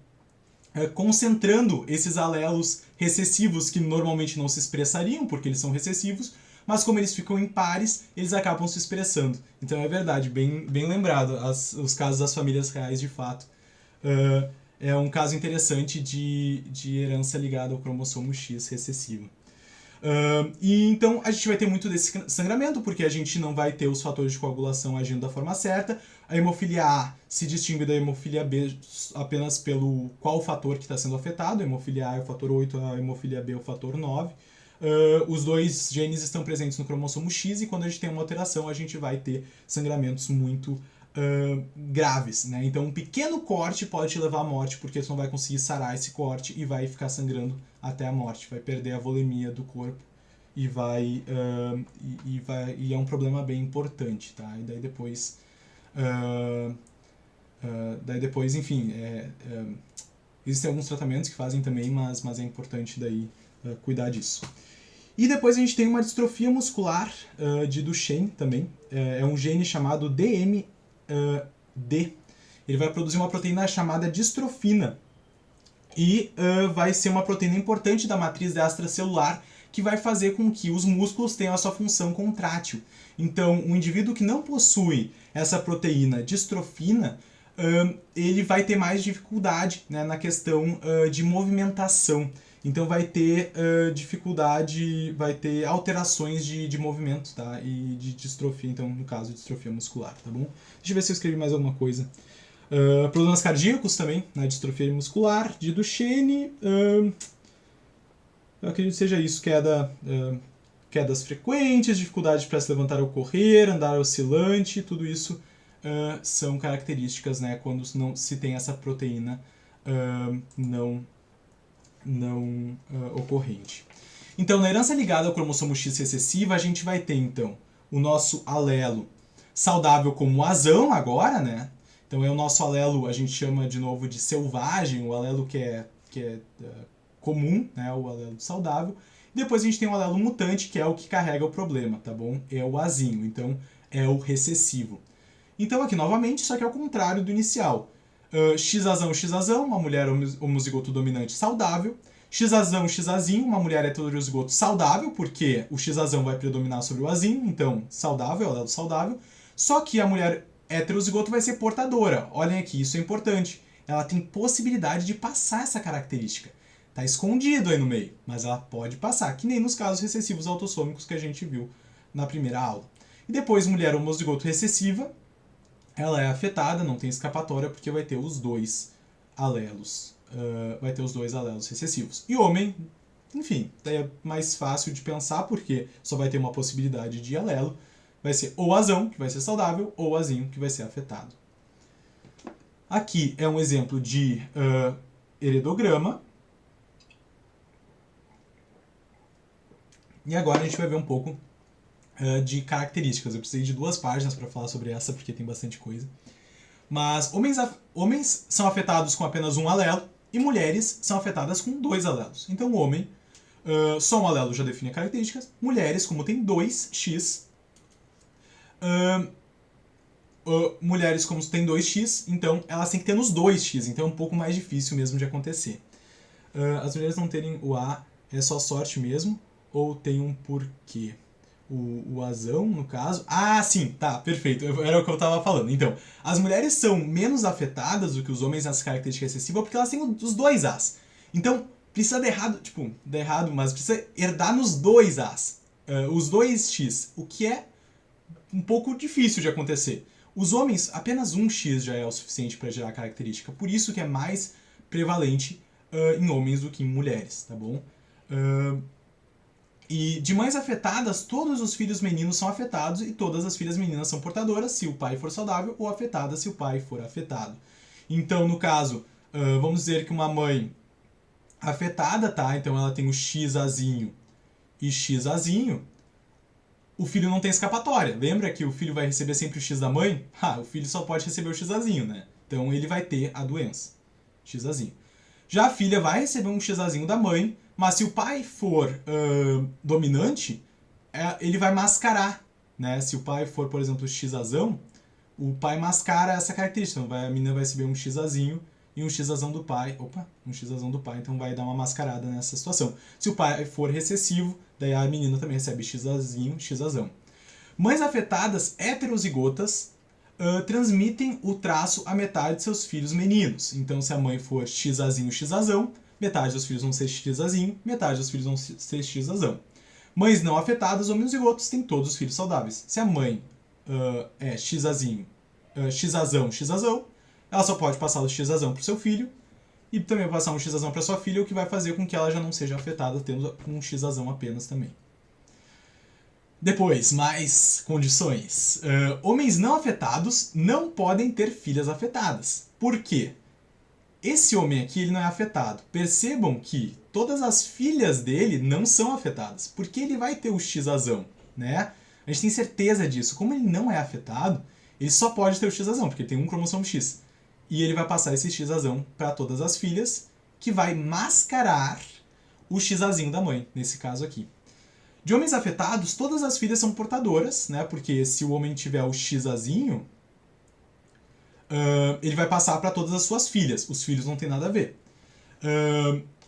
concentrando esses alelos recessivos que normalmente não se expressariam, porque eles são recessivos, mas como eles ficam impares, eles acabam se expressando. Então é verdade, bem lembrado, os casos das famílias reais de fato. É um caso interessante de herança ligada ao cromossomo X recessivo. E então a gente vai ter muito desse sangramento, porque a gente não vai ter os fatores de coagulação agindo da forma certa. A hemofilia A se distingue da hemofilia B apenas pelo qual fator que está sendo afetado. A hemofilia A é o fator 8, a hemofilia B é o fator 9. Os dois genes estão presentes no cromossomo X, e quando a gente tem uma alteração, a gente vai ter sangramentos muito graves, né? Então um pequeno corte pode te levar à morte, porque você não vai conseguir sarar esse corte e vai ficar sangrando até a morte, vai perder a volemia do corpo e e é um problema bem importante, tá? E daí depois, enfim, existem alguns tratamentos que fazem também, mas é importante daí cuidar disso. E depois a gente tem uma distrofia muscular de Duchenne também. É um gene chamado DMD. Ele vai produzir uma proteína chamada distrofina. E vai ser uma proteína importante da matriz extracelular que vai fazer com que os músculos tenham a sua função contrátil. Então, um indivíduo que não possui essa proteína distrofina, ele vai ter mais dificuldade, né, na questão de movimentação. Então vai ter dificuldade, vai ter alterações de movimento, tá? E de distrofia, então no caso, distrofia muscular, tá bom? Deixa eu ver se eu escrevi mais alguma coisa. Problemas cardíacos também, né? Distrofia muscular, de Duchenne. Eu acredito que seja isso, quedas frequentes, dificuldade para se levantar ou correr, andar oscilante, tudo isso são características, né, quando não se tem essa proteína não ocorrente. Então, na herança ligada ao cromossomo X recessiva, a gente vai ter, então, o nosso alelo saudável como azão agora, né? Então, é o nosso alelo, a gente chama de novo de selvagem, o alelo que é comum, né? O alelo saudável. Depois a gente tem o alelo mutante, que é o que carrega o problema, tá bom? É o azinho, então é o recessivo. Então, aqui novamente, só que é o contrário do inicial. Xazão, Xazão, uma mulher homozigoto dominante saudável. Xazão, Xazinho, uma mulher heterozigoto saudável, porque o Xazão vai predominar sobre o azinho, então saudável, alelo saudável. Só que a mulher heterozigoto vai ser portadora. Olhem aqui, isso é importante. Ela tem possibilidade de passar essa característica. Está escondido aí no meio, mas ela pode passar, que nem nos casos recessivos autossômicos que a gente viu na primeira aula. E depois, mulher homozigoto recessiva, ela é afetada, não tem escapatória, porque vai ter os dois alelos. Recessivos. E homem, enfim, é mais fácil de pensar, porque só vai ter uma possibilidade de alelo. Vai ser ou azão, que vai ser saudável, ou azinho, que vai ser afetado. Aqui é um exemplo de heredograma. E agora a gente vai ver um pouco de características. Eu precisei de 2 páginas para falar sobre essa, porque tem bastante coisa. Mas homens são afetados com apenas um alelo e mulheres são afetadas com 2 alelos. Então, o homem, só um alelo já define características. Mulheres, como tem 2x, mulheres, como tem 2x, então elas têm que ter nos 2x, então é um pouco mais difícil mesmo de acontecer. As mulheres não terem o A é só sorte mesmo, ou tem um porquê? O azão, no caso... Ah, sim, tá, perfeito, era o que eu tava falando. Então, as mulheres são menos afetadas do que os homens nessa característica excessiva porque elas têm os 2 As. Então, precisa dar errado, mas precisa herdar nos 2 As. Os 2x, o que é um pouco difícil de acontecer. Os homens, apenas um X já é o suficiente para gerar característica, por isso que é mais prevalente em homens do que em mulheres, tá bom? E de mães afetadas, todos os filhos meninos são afetados e todas as filhas meninas são portadoras se o pai for saudável ou afetadas se o pai for afetado. Então, no caso, vamos dizer que uma mãe afetada, tá? Então ela tem o XAzinho e XAzinho. O filho não tem escapatória. Lembra que o filho vai receber sempre o X da mãe? O filho só pode receber o XAzinho, né? Então ele vai ter a doença. XAzinho. Já a filha vai receber um XAzinho da mãe, mas se o pai for dominante, ele vai mascarar, né? Se o pai for, por exemplo, Xazão, o pai mascara essa característica. Então a menina vai receber um Xazinho e um xazão do pai. Opa, um xazão do pai, então vai dar uma mascarada nessa situação. Se o pai for recessivo, daí a menina também recebe xazinho, xazão. Mães afetadas heterozigotas transmitem o traço a metade de seus filhos meninos. Então, se a mãe for xazinho, xazão, metade dos filhos vão ser xazinho, metade dos filhos vão ser xazão. Mães não afetadas, homozigotos, têm todos os filhos saudáveis. Se a mãe é xazinho, xazão, ela só pode passar o xazão para o seu filho e também passar um xazão para sua filha, o que vai fazer com que ela já não seja afetada tendo um xazão apenas também. Depois, mais condições. Homens não afetados não podem ter filhas afetadas. Por quê? Esse homem aqui ele não é afetado. Percebam que todas as filhas dele não são afetadas, porque ele vai ter o xazão, né? A gente tem certeza disso. Como ele não é afetado, ele só pode ter o xazão, porque ele tem um cromossomo X. E ele vai passar esse xazão para todas as filhas, que vai mascarar o xazinho da mãe, nesse caso aqui. De homens afetados, todas as filhas são portadoras, né? Porque se o homem tiver o xazinho, ele vai passar para todas as suas filhas. Os filhos não tem nada a ver.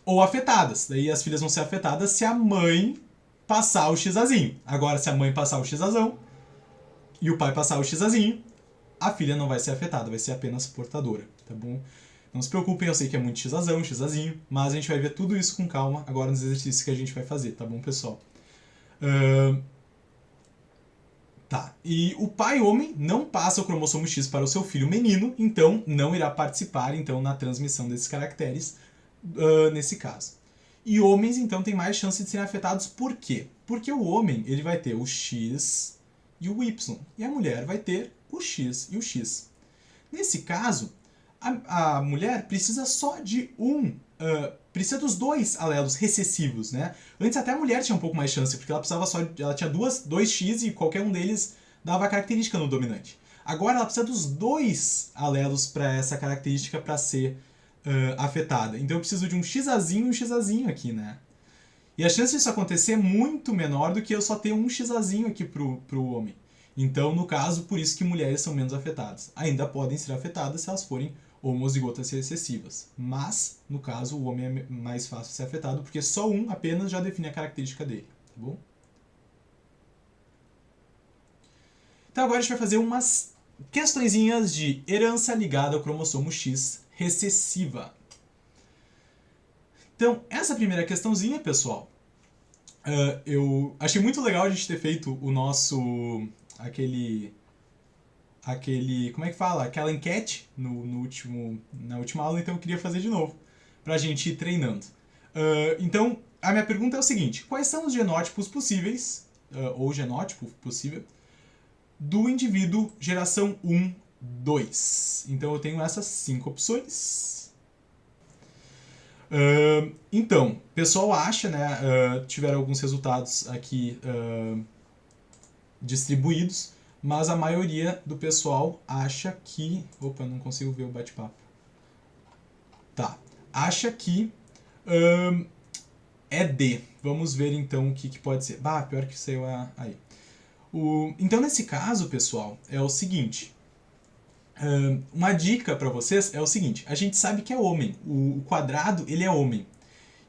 Ou afetadas. Daí as filhas vão ser afetadas se a mãe passar o xazinho. Agora, se a mãe passar o xazão e o pai passar o xazinho, a filha não vai ser afetada, vai ser apenas portadora, tá bom? Não se preocupem, eu sei que é muito xazinho, mas a gente vai ver tudo isso com calma agora nos exercícios que a gente vai fazer, tá bom, pessoal? Tá, e o pai homem não passa o cromossomo X para o seu filho menino, então não irá participar então, na transmissão desses caracteres nesse caso. E homens, então, têm mais chance de serem afetados. Por quê? Porque o homem ele vai ter o X e o Y, e a mulher vai ter o X e o X. Nesse caso, a mulher precisa só de precisa dos dois alelos recessivos, né? Antes até a mulher tinha um pouco mais chance, porque ela tinha dois X e qualquer um deles dava a característica no dominante. Agora ela precisa dos dois alelos para essa característica para ser afetada. Então eu preciso de um xazinho e um xazinho aqui, né? E a chance disso acontecer é muito menor do que eu só ter um xazinho aqui pro homem. Então, no caso, por isso que mulheres são menos afetadas. Ainda podem ser afetadas se elas forem homozigotas recessivas. Mas, no caso, o homem é mais fácil de ser afetado, porque só um apenas já define a característica dele. Tá bom? Então agora a gente vai fazer umas questõezinhas de herança ligada ao cromossomo X recessiva. Então, essa primeira questãozinha, pessoal, eu achei muito legal a gente ter feito o nosso... aquele como é que fala? Aquela enquete na última aula, então eu queria fazer de novo, pra gente ir treinando. Então, a minha pergunta é o seguinte: quais são os genótipos possíveis, ou genótipo possível, do indivíduo geração 1, 2? Então eu tenho essas 5 opções. Então, o pessoal acha, né, tiveram alguns resultados aqui distribuídos, mas a maioria do pessoal acha que... Opa, não consigo ver o bate-papo. Tá. Acha que é D. Vamos ver então o que pode ser. Pior que saiu aí. Então, nesse caso, pessoal, é o seguinte. Uma dica para vocês é o seguinte. A gente sabe que é homem. O quadrado, ele é homem.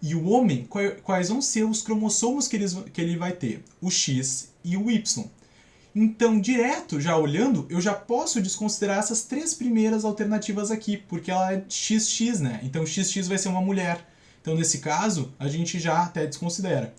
E o homem, quais vão ser os cromossomos que ele vai ter? O X e o Y. Então, direto, já olhando, eu já posso desconsiderar essas 3 primeiras alternativas aqui, porque ela é XX, né? Então, XX vai ser uma mulher. Então, nesse caso, a gente já até desconsidera.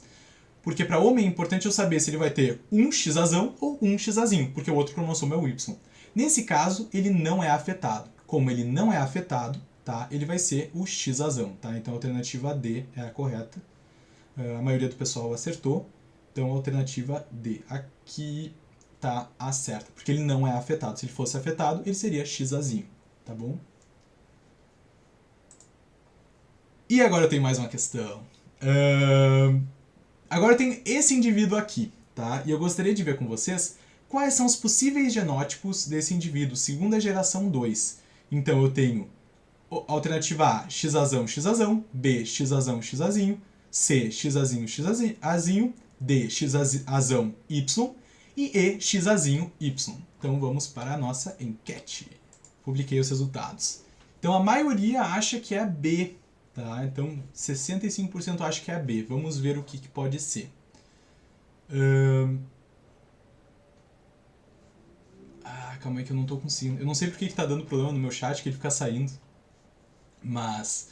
Porque para homem é importante eu saber se ele vai ter um Xazão ou um Xazinho, porque o outro cromossomo é o Y. Nesse caso, ele não é afetado. Como ele não é afetado, tá? Ele vai ser o Xazão, tá? Então, a alternativa D é a correta. A maioria do pessoal acertou. Então, a alternativa D. Aqui tá a certa, porque ele não é afetado. Se ele fosse afetado, ele seria Xazinho, tá bom? E agora eu tenho mais uma questão. Agora eu tenho esse indivíduo aqui, tá? E eu gostaria de ver com vocês quais são os possíveis genótipos desse indivíduo, segunda geração 2. Então eu tenho alternativa A, Xazão, Xazão, B, Xazão, Xazinho, C, Xazinho, Xazinho, D, Xazão, Y, e E, Xazinho, Y. Então vamos para a nossa enquete. Publiquei os resultados. Então a maioria acha que é a B, tá? Então 65% acha que é a B. Vamos ver o que pode ser. Calma aí que eu não tô conseguindo. Eu não sei porque que tá dando problema no meu chat, que ele fica saindo. Mas...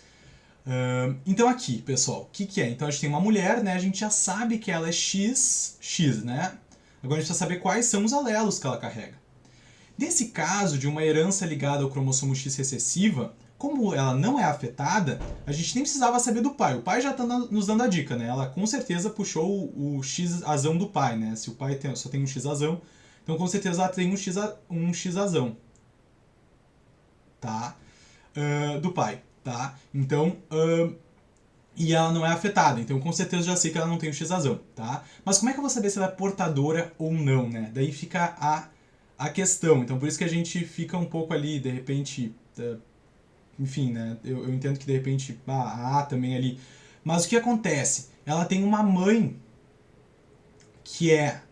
então aqui, pessoal, o que é? Então a gente tem uma mulher, né? A gente já sabe que ela é X, né? Agora a gente precisa saber quais são os alelos que ela carrega. Nesse caso de uma herança ligada ao cromossomo X recessiva, como ela não é afetada, a gente nem precisava saber do pai. O pai já está nos dando a dica, né? Ela com certeza puxou o X azão do pai, né? Se o pai só tem um X azão, então com certeza ela tem um X azão, tá? Do pai, tá? Então, e ela não é afetada, então com certeza já sei que ela não tem o X azão, tá? Mas como é que eu vou saber se ela é portadora ou não, né? Daí fica a questão. Então por isso que a gente fica um pouco ali, de repente, enfim, né? Eu entendo que de repente a A também ali. Mas o que acontece? Ela tem uma mãe que é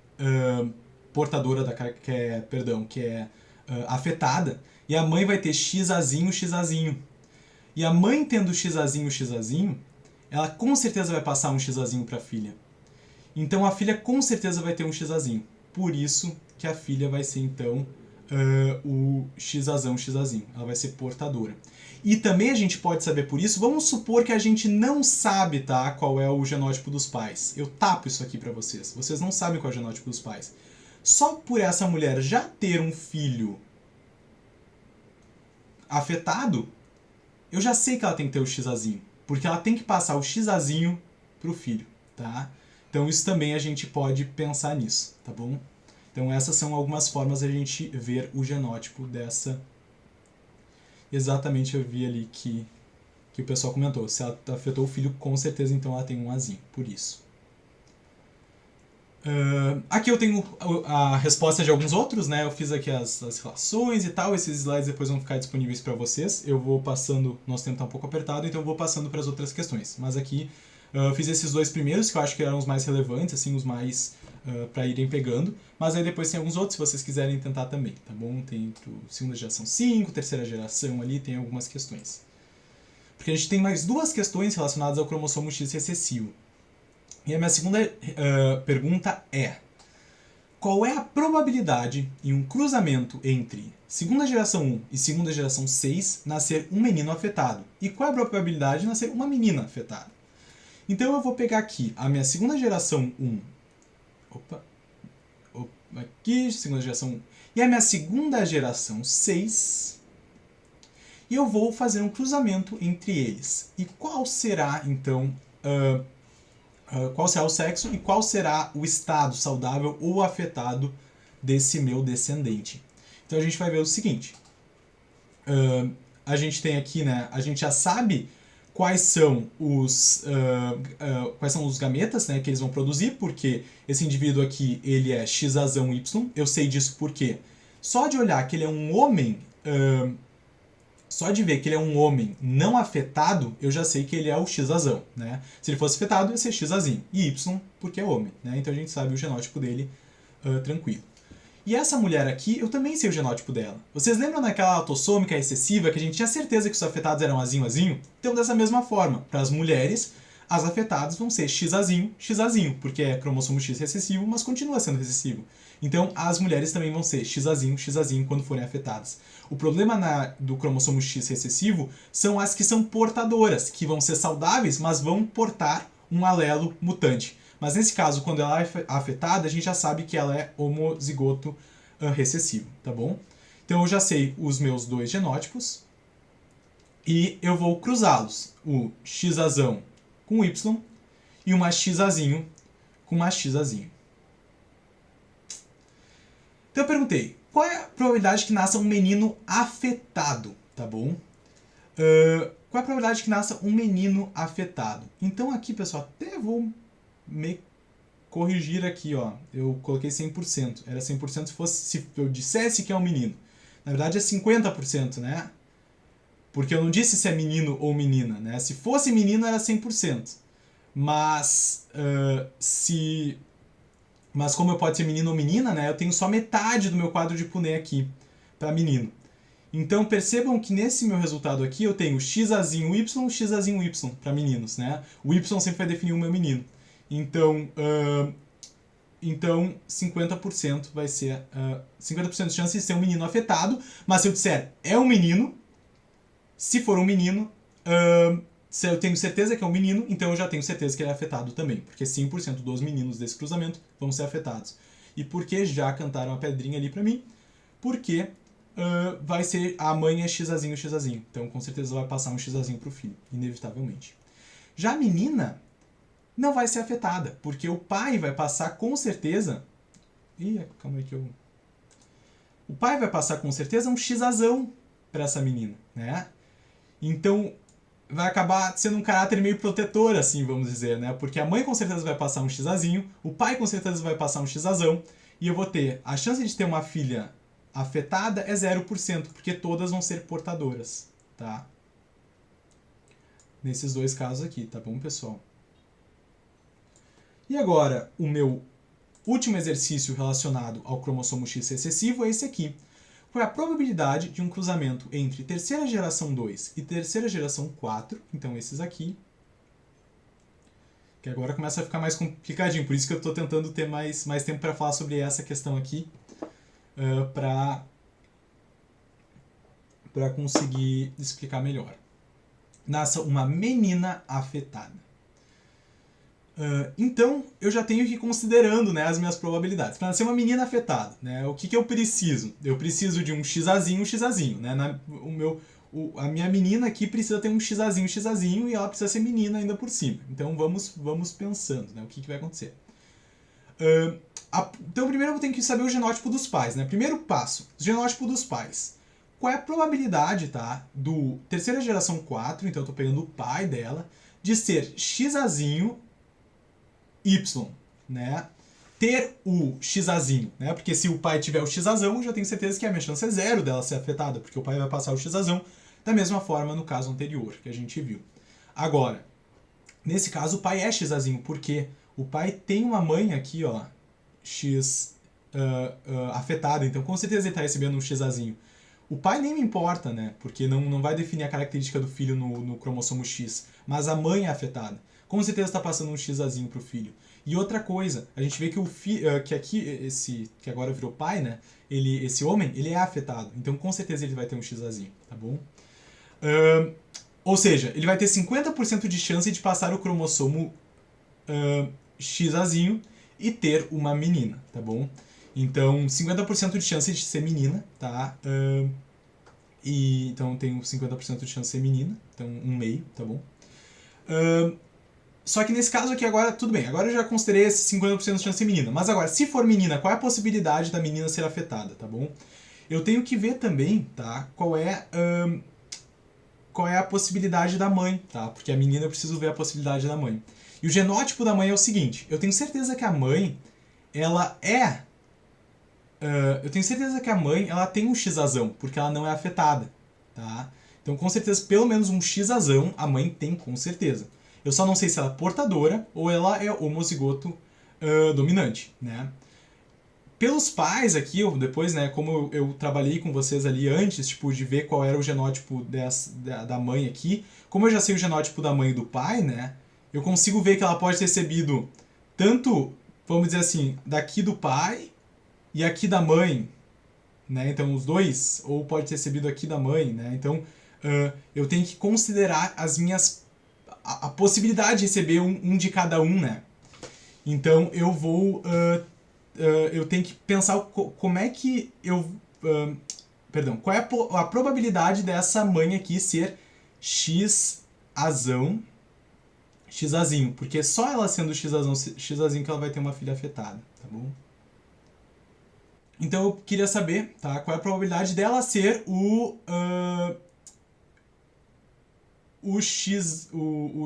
portadora que é afetada, e a mãe vai ter XAzinho, XAzinho. E a mãe tendo XAzinho, XAzinho, ela com certeza vai passar um XAzinho para a filha. Então a filha com certeza vai ter um XAzinho. Por isso que a filha vai ser então o XAzão, XAzinho. Ela vai ser portadora. E também a gente pode saber por isso, vamos supor que a gente não sabe, tá, qual é o genótipo dos pais. Eu tapo isso aqui para vocês. Vocês não sabem qual é o genótipo dos pais. Só por essa mulher já ter um filho afetado, eu já sei que ela tem que ter o XAzinho. Porque ela tem que passar o XAzinho pro filho, tá? Então isso também a gente pode pensar nisso, tá bom? Então essas são algumas formas de a gente ver o genótipo dessa... Exatamente, eu vi ali que o pessoal comentou. Se ela afetou o filho, com certeza então ela tem um Azinho, por isso. Aqui eu tenho a resposta de alguns outros, né? Eu fiz aqui as relações e tal. Esses slides depois vão ficar disponíveis para vocês. Eu vou passando, nosso tempo está um pouco apertado, então eu vou passando para as outras questões. Mas aqui eu fiz esses dois primeiros, que eu acho que eram os mais relevantes, assim, os mais para irem pegando. Mas aí depois tem alguns outros, se vocês quiserem tentar também, tá bom? Tem segunda geração 5, terceira geração ali, tem algumas questões. Porque a gente tem mais duas questões relacionadas ao cromossomo X recessivo. E a minha segunda pergunta é: qual é a probabilidade em um cruzamento entre segunda geração 1 e segunda geração 6 nascer um menino afetado? E qual é a probabilidade de nascer uma menina afetada? Então eu vou pegar aqui a minha segunda geração 1. Aqui, segunda geração 1. E a minha segunda geração 6. E eu vou fazer um cruzamento entre eles. E qual será, então, qual será o sexo e qual será o estado saudável ou afetado desse meu descendente? Então a gente vai ver o seguinte. A gente tem aqui, né? A gente já sabe quais são os gametas, né, que eles vão produzir, porque esse indivíduo aqui ele é XAzão Y. Eu sei disso porque só de olhar que ele é um homem, só de ver que ele é um homem não afetado, eu já sei que ele é o XAzão, né? Se ele fosse afetado, ia ser XAzinho. E Y porque é homem, né? Então a gente sabe o genótipo dele tranquilo. E essa mulher aqui, eu também sei o genótipo dela. Vocês lembram daquela autossômica excessiva que a gente tinha certeza que os afetados eram Azinho, Azinho? Então, dessa mesma forma, para as mulheres, as afetadas vão ser XAzinho, XAzinho, porque é cromossomo X recessivo, mas continua sendo recessivo. Então, as mulheres também vão ser XAzinho, XAzinho quando forem afetadas. O problema do cromossomo X recessivo são as que são portadoras, que vão ser saudáveis, mas vão portar um alelo mutante. Mas nesse caso, quando ela é afetada, a gente já sabe que ela é homozigoto recessivo, tá bom? Então eu já sei os meus dois genótipos e eu vou cruzá-los. O XAzão com Y e uma XAzinho com uma XAzinho. Então eu perguntei, qual é a probabilidade que nasça um menino afetado, tá bom? Qual é a probabilidade que nasça um menino afetado? Então aqui, pessoal, até vou me corrigir aqui, ó. Eu coloquei 100%. Era 100% se eu dissesse que é um menino. Na verdade é 50%, né? Porque eu não disse se é menino ou menina, né? Se fosse menino era 100%. Mas como eu pode ser menino ou menina, né? Eu tenho só metade do meu quadro de Punnett aqui para menino. Então percebam que nesse meu resultado aqui eu tenho xazinho y, xazinho y para meninos, né? O y sempre vai definir o meu menino. Então, então 50% vai ser 50% de chance de ser um menino afetado, mas se eu disser é um menino, se for um menino, se eu tenho certeza que é um menino, então eu já tenho certeza que ele é afetado também, porque 100% dos meninos desse cruzamento vão ser afetados. E por que já cantaram a pedrinha ali pra mim? Porque vai ser a mãe é xazinho, xazinho. Então com certeza vai passar um xazinho pro filho, inevitavelmente. Já a menina não vai ser afetada, porque o pai vai passar com certeza... Ih, calma aí que eu... O pai vai passar com certeza um xazão pra essa menina, né? Então vai acabar sendo um caráter meio protetor, assim, vamos dizer, né? Porque a mãe com certeza vai passar um xazinho, o pai com certeza vai passar um xazão, e eu vou ter... A chance de ter uma filha afetada é 0%, porque todas vão ser portadoras, tá? Nesses dois casos aqui, tá bom, pessoal? E agora, o meu último exercício relacionado ao cromossomo X recessivo é esse aqui. Qual é a probabilidade de um cruzamento entre terceira geração 2 e terceira geração 4, então esses aqui, que agora começa a ficar mais complicadinho, por isso que eu estou tentando ter mais tempo para falar sobre essa questão aqui, para conseguir explicar melhor. Nasça uma menina afetada. Então, eu já tenho que ir considerando, né, as minhas probabilidades. Para nascer uma menina afetada, né, o que eu preciso? Eu preciso de um xazinho, né? A minha menina aqui precisa ter um xazinho, e ela precisa ser menina ainda por cima. Então, vamos pensando, né, o que vai acontecer. Então, primeiro eu tenho que saber o genótipo dos pais, né? Primeiro passo, genótipo dos pais. Qual é a probabilidade, tá, do terceira geração 4, então eu estou pegando o pai dela, de ser xazinho Y, né? Ter o xazinho, né? Porque se o pai tiver o xazão, eu já tenho certeza que a minha chance é 0 dela ser afetada, porque o pai vai passar o xazão da mesma forma no caso anterior que a gente viu. Agora, nesse caso o pai é xazinho, porque o pai tem uma mãe aqui, ó, X afetada, então com certeza ele está recebendo um xazinho. O pai nem me importa, né? Porque não vai definir a característica do filho no cromossomo X, mas a mãe é afetada. Com certeza está passando um xazinho pro filho. E outra coisa, a gente vê que que aqui, que agora virou pai, né? Esse homem, ele é afetado. Então com certeza ele vai ter um xazinho, tá bom? Ou seja, ele vai ter 50% de chance de passar o cromossomo xazinho e ter uma menina, tá bom? Então 50% de chance de ser menina, tá? Então tenho 50% de chance de ser menina, então 1/2, tá bom? Só que nesse caso aqui agora, tudo bem, agora eu já considerei esse 50% de chance de ser menina. Mas agora, se for menina, qual é a possibilidade da menina ser afetada, tá bom? Eu tenho que ver também, tá, qual é a possibilidade da mãe, tá? Porque a menina eu preciso ver a possibilidade da mãe. E o genótipo da mãe é o seguinte, eu tenho certeza que a mãe, ela tem um xazão, porque ela não é afetada, tá? Então com certeza, pelo menos um xazão a mãe tem, com certeza. Eu só não sei se ela é portadora ou ela é homozigoto dominante, né? Pelos pais aqui, depois, né, como eu trabalhei com vocês ali antes, tipo, de ver qual era o genótipo da mãe aqui, como eu já sei o genótipo da mãe e do pai, né, eu consigo ver que ela pode ter recebido tanto, vamos dizer assim, daqui do pai e aqui da mãe, né, então os dois, ou pode ter recebido aqui da mãe, né, então eu tenho que considerar a possibilidade de receber um de cada um, né? Então eu vou... eu tenho que pensar como é que eu... qual é a probabilidade dessa mãe aqui ser xazinho, porque só ela sendo xazinho que ela vai ter uma filha afetada, tá bom? Então eu queria saber, tá, qual é a probabilidade dela ser o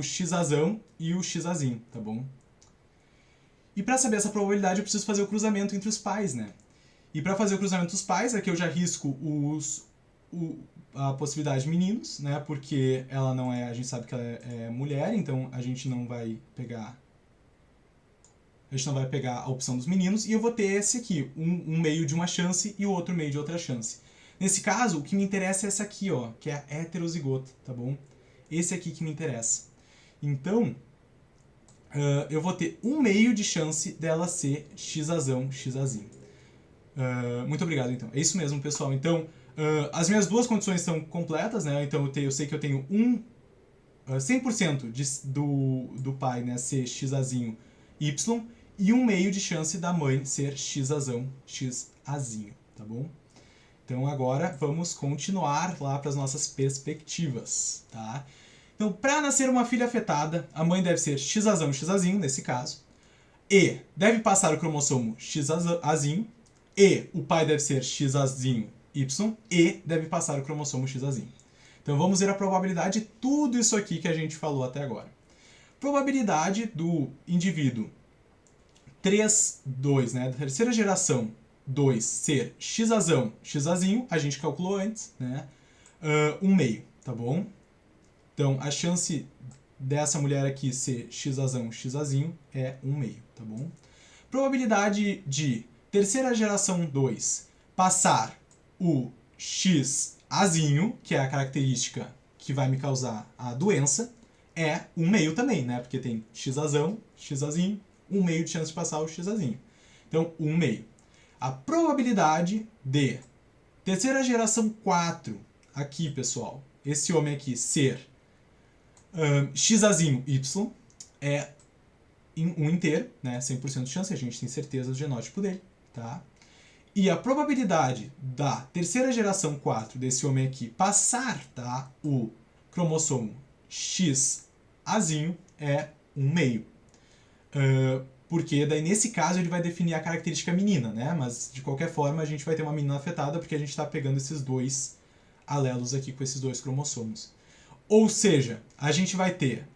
xazão e o xazinho, tá bom? E para saber essa probabilidade eu preciso fazer o cruzamento entre os pais, né? E para fazer o cruzamento dos pais, aqui eu já risco a possibilidade de meninos, né? Porque ela não é, a gente sabe que ela é mulher, então a gente não vai pegar a opção dos meninos, e eu vou ter esse aqui, um meio de uma chance e o outro meio de outra chance. Nesse caso, o que me interessa é essa aqui, ó, que é a heterozigota, tá bom? Esse aqui que me interessa. Então, eu vou ter 1/2 de chance dela ser XAzão, XAzinho. Muito obrigado, então. É isso mesmo, pessoal. Então, as minhas duas condições estão completas, né? Então, eu sei que eu tenho 100% do pai, né, ser XAzinho Y e 1/2 de chance da mãe ser XAzão, XAzinho, tá bom? Então, agora vamos continuar lá para as nossas perspectivas, tá? Então, para nascer uma filha afetada, a mãe deve ser XAzão, XAzinho, nesse caso, e deve passar o cromossomo XAzinho, e o pai deve ser XAzinho Y, e deve passar o cromossomo XAzinho. Então vamos ver a probabilidade de tudo isso aqui que a gente falou até agora. Probabilidade do indivíduo 2, né, da terceira geração 2 ser XAzão, XAzinho, a gente calculou antes, né, 1/2, tá bom? Então a chance dessa mulher aqui ser XAzão, XAzinho é 1/2, tá bom? Probabilidade de terceira geração 2 passar o XAzinho, que é a característica que vai me causar a doença, é 1/2 também, né? Porque tem XAzão, XAzinho, 1/2 de chance de passar o XAzinho. Então, 1/2. A probabilidade de terceira geração 4, aqui, pessoal, esse homem aqui ser XAzinho Y é 1 inteiro, né? 100% de chance, a gente tem certeza do genótipo dele, tá? E a probabilidade da terceira geração 4 desse homem aqui passar, tá, o cromossomo XAzinho é 1/2. Porque daí nesse caso ele vai definir a característica menina, né? Mas de qualquer forma a gente vai ter uma menina afetada porque a gente está pegando esses dois alelos aqui com esses dois cromossomos. Ou seja, a gente vai ter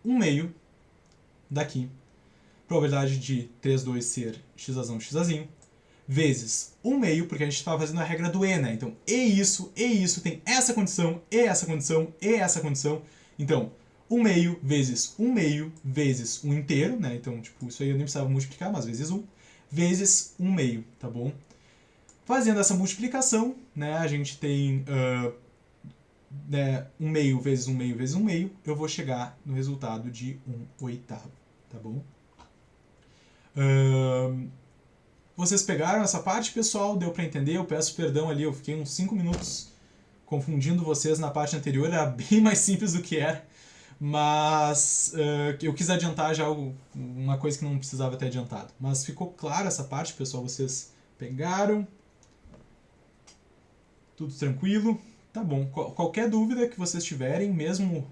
1/2 daqui, probabilidade de 3,2 ser XAzão, XAzinho, vezes 1/2, porque a gente estava fazendo a regra do E, né? Então, e isso, tem essa condição, e essa condição, e essa condição. Então, 1/2 vezes 1/2 vezes 1 inteiro, né? Então, tipo, isso aí eu nem precisava multiplicar, mas vezes 1, vezes 1/2, tá bom? Fazendo essa multiplicação, né, a gente tem 1/2 vezes 1/2 vezes 1/2, eu vou chegar no resultado de 1/8, tá bom? Vocês pegaram essa parte, pessoal? Deu para entender? Eu peço perdão ali, eu fiquei uns 5 minutos confundindo vocês na parte anterior, era bem mais simples do que era, mas eu quis adiantar já uma coisa que não precisava ter adiantado. Mas ficou claro essa parte, pessoal? Vocês pegaram? Tudo tranquilo? Tá bom. Qualquer dúvida que vocês tiverem, mesmo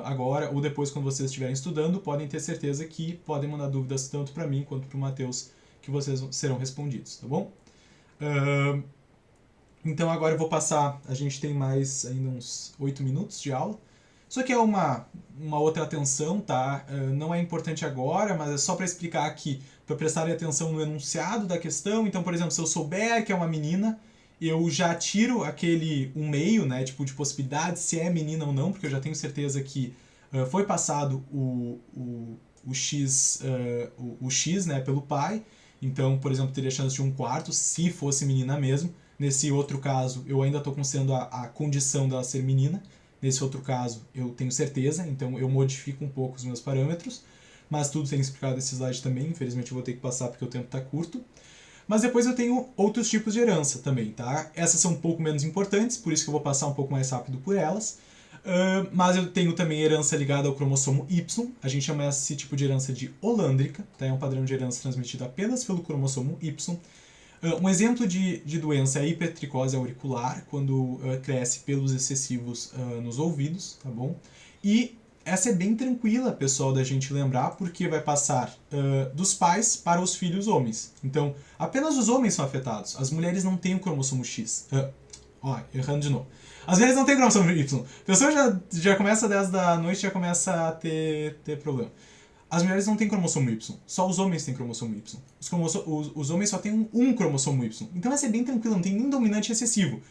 agora ou depois quando vocês estiverem estudando, podem ter certeza que podem mandar dúvidas tanto para mim quanto para o Matheus, que vocês serão respondidos, tá bom? Então agora eu vou passar, a gente tem mais ainda uns 8 minutos de aula. Isso aqui é uma outra atenção, tá? Não é importante agora, mas é só para explicar aqui, para prestarem atenção no enunciado da questão. Então, por exemplo, se eu souber que é uma menina, eu já tiro aquele 1/2, né, tipo, de possibilidade se é menina ou não, porque eu já tenho certeza que foi passado o X, né, pelo pai. Então, por exemplo, teria chance de 1/4 se fosse menina mesmo. Nesse outro caso, eu ainda estou considerando a condição dela ser menina. Nesse outro caso, eu tenho certeza, então eu modifico um pouco os meus parâmetros. Mas tudo tem explicado nesse slide também, infelizmente eu vou ter que passar porque o tempo está curto. Mas depois eu tenho outros tipos de herança também, tá? Essas são um pouco menos importantes, por isso que eu vou passar um pouco mais rápido por elas. Mas eu tenho também herança ligada ao cromossomo Y. A gente chama esse tipo de herança de holândrica, tá? É um padrão de herança transmitido apenas pelo cromossomo Y. Um exemplo de doença é a hipertricose auricular, quando cresce pelos excessivos nos ouvidos, tá bom? E essa é bem tranquila, pessoal, da gente lembrar, porque vai passar dos pais para os filhos homens. Então, apenas os homens são afetados. As mulheres não têm o cromossomo X. Errando de novo. As mulheres não têm cromossomo Y. A pessoa já começa às 10 da noite, já começa a ter problema. As mulheres não têm cromossomo Y. Só os homens têm cromossomo Y. Os homens só têm um cromossomo Y. Então vai ser bem tranquilo, não tem nem dominante excessivo.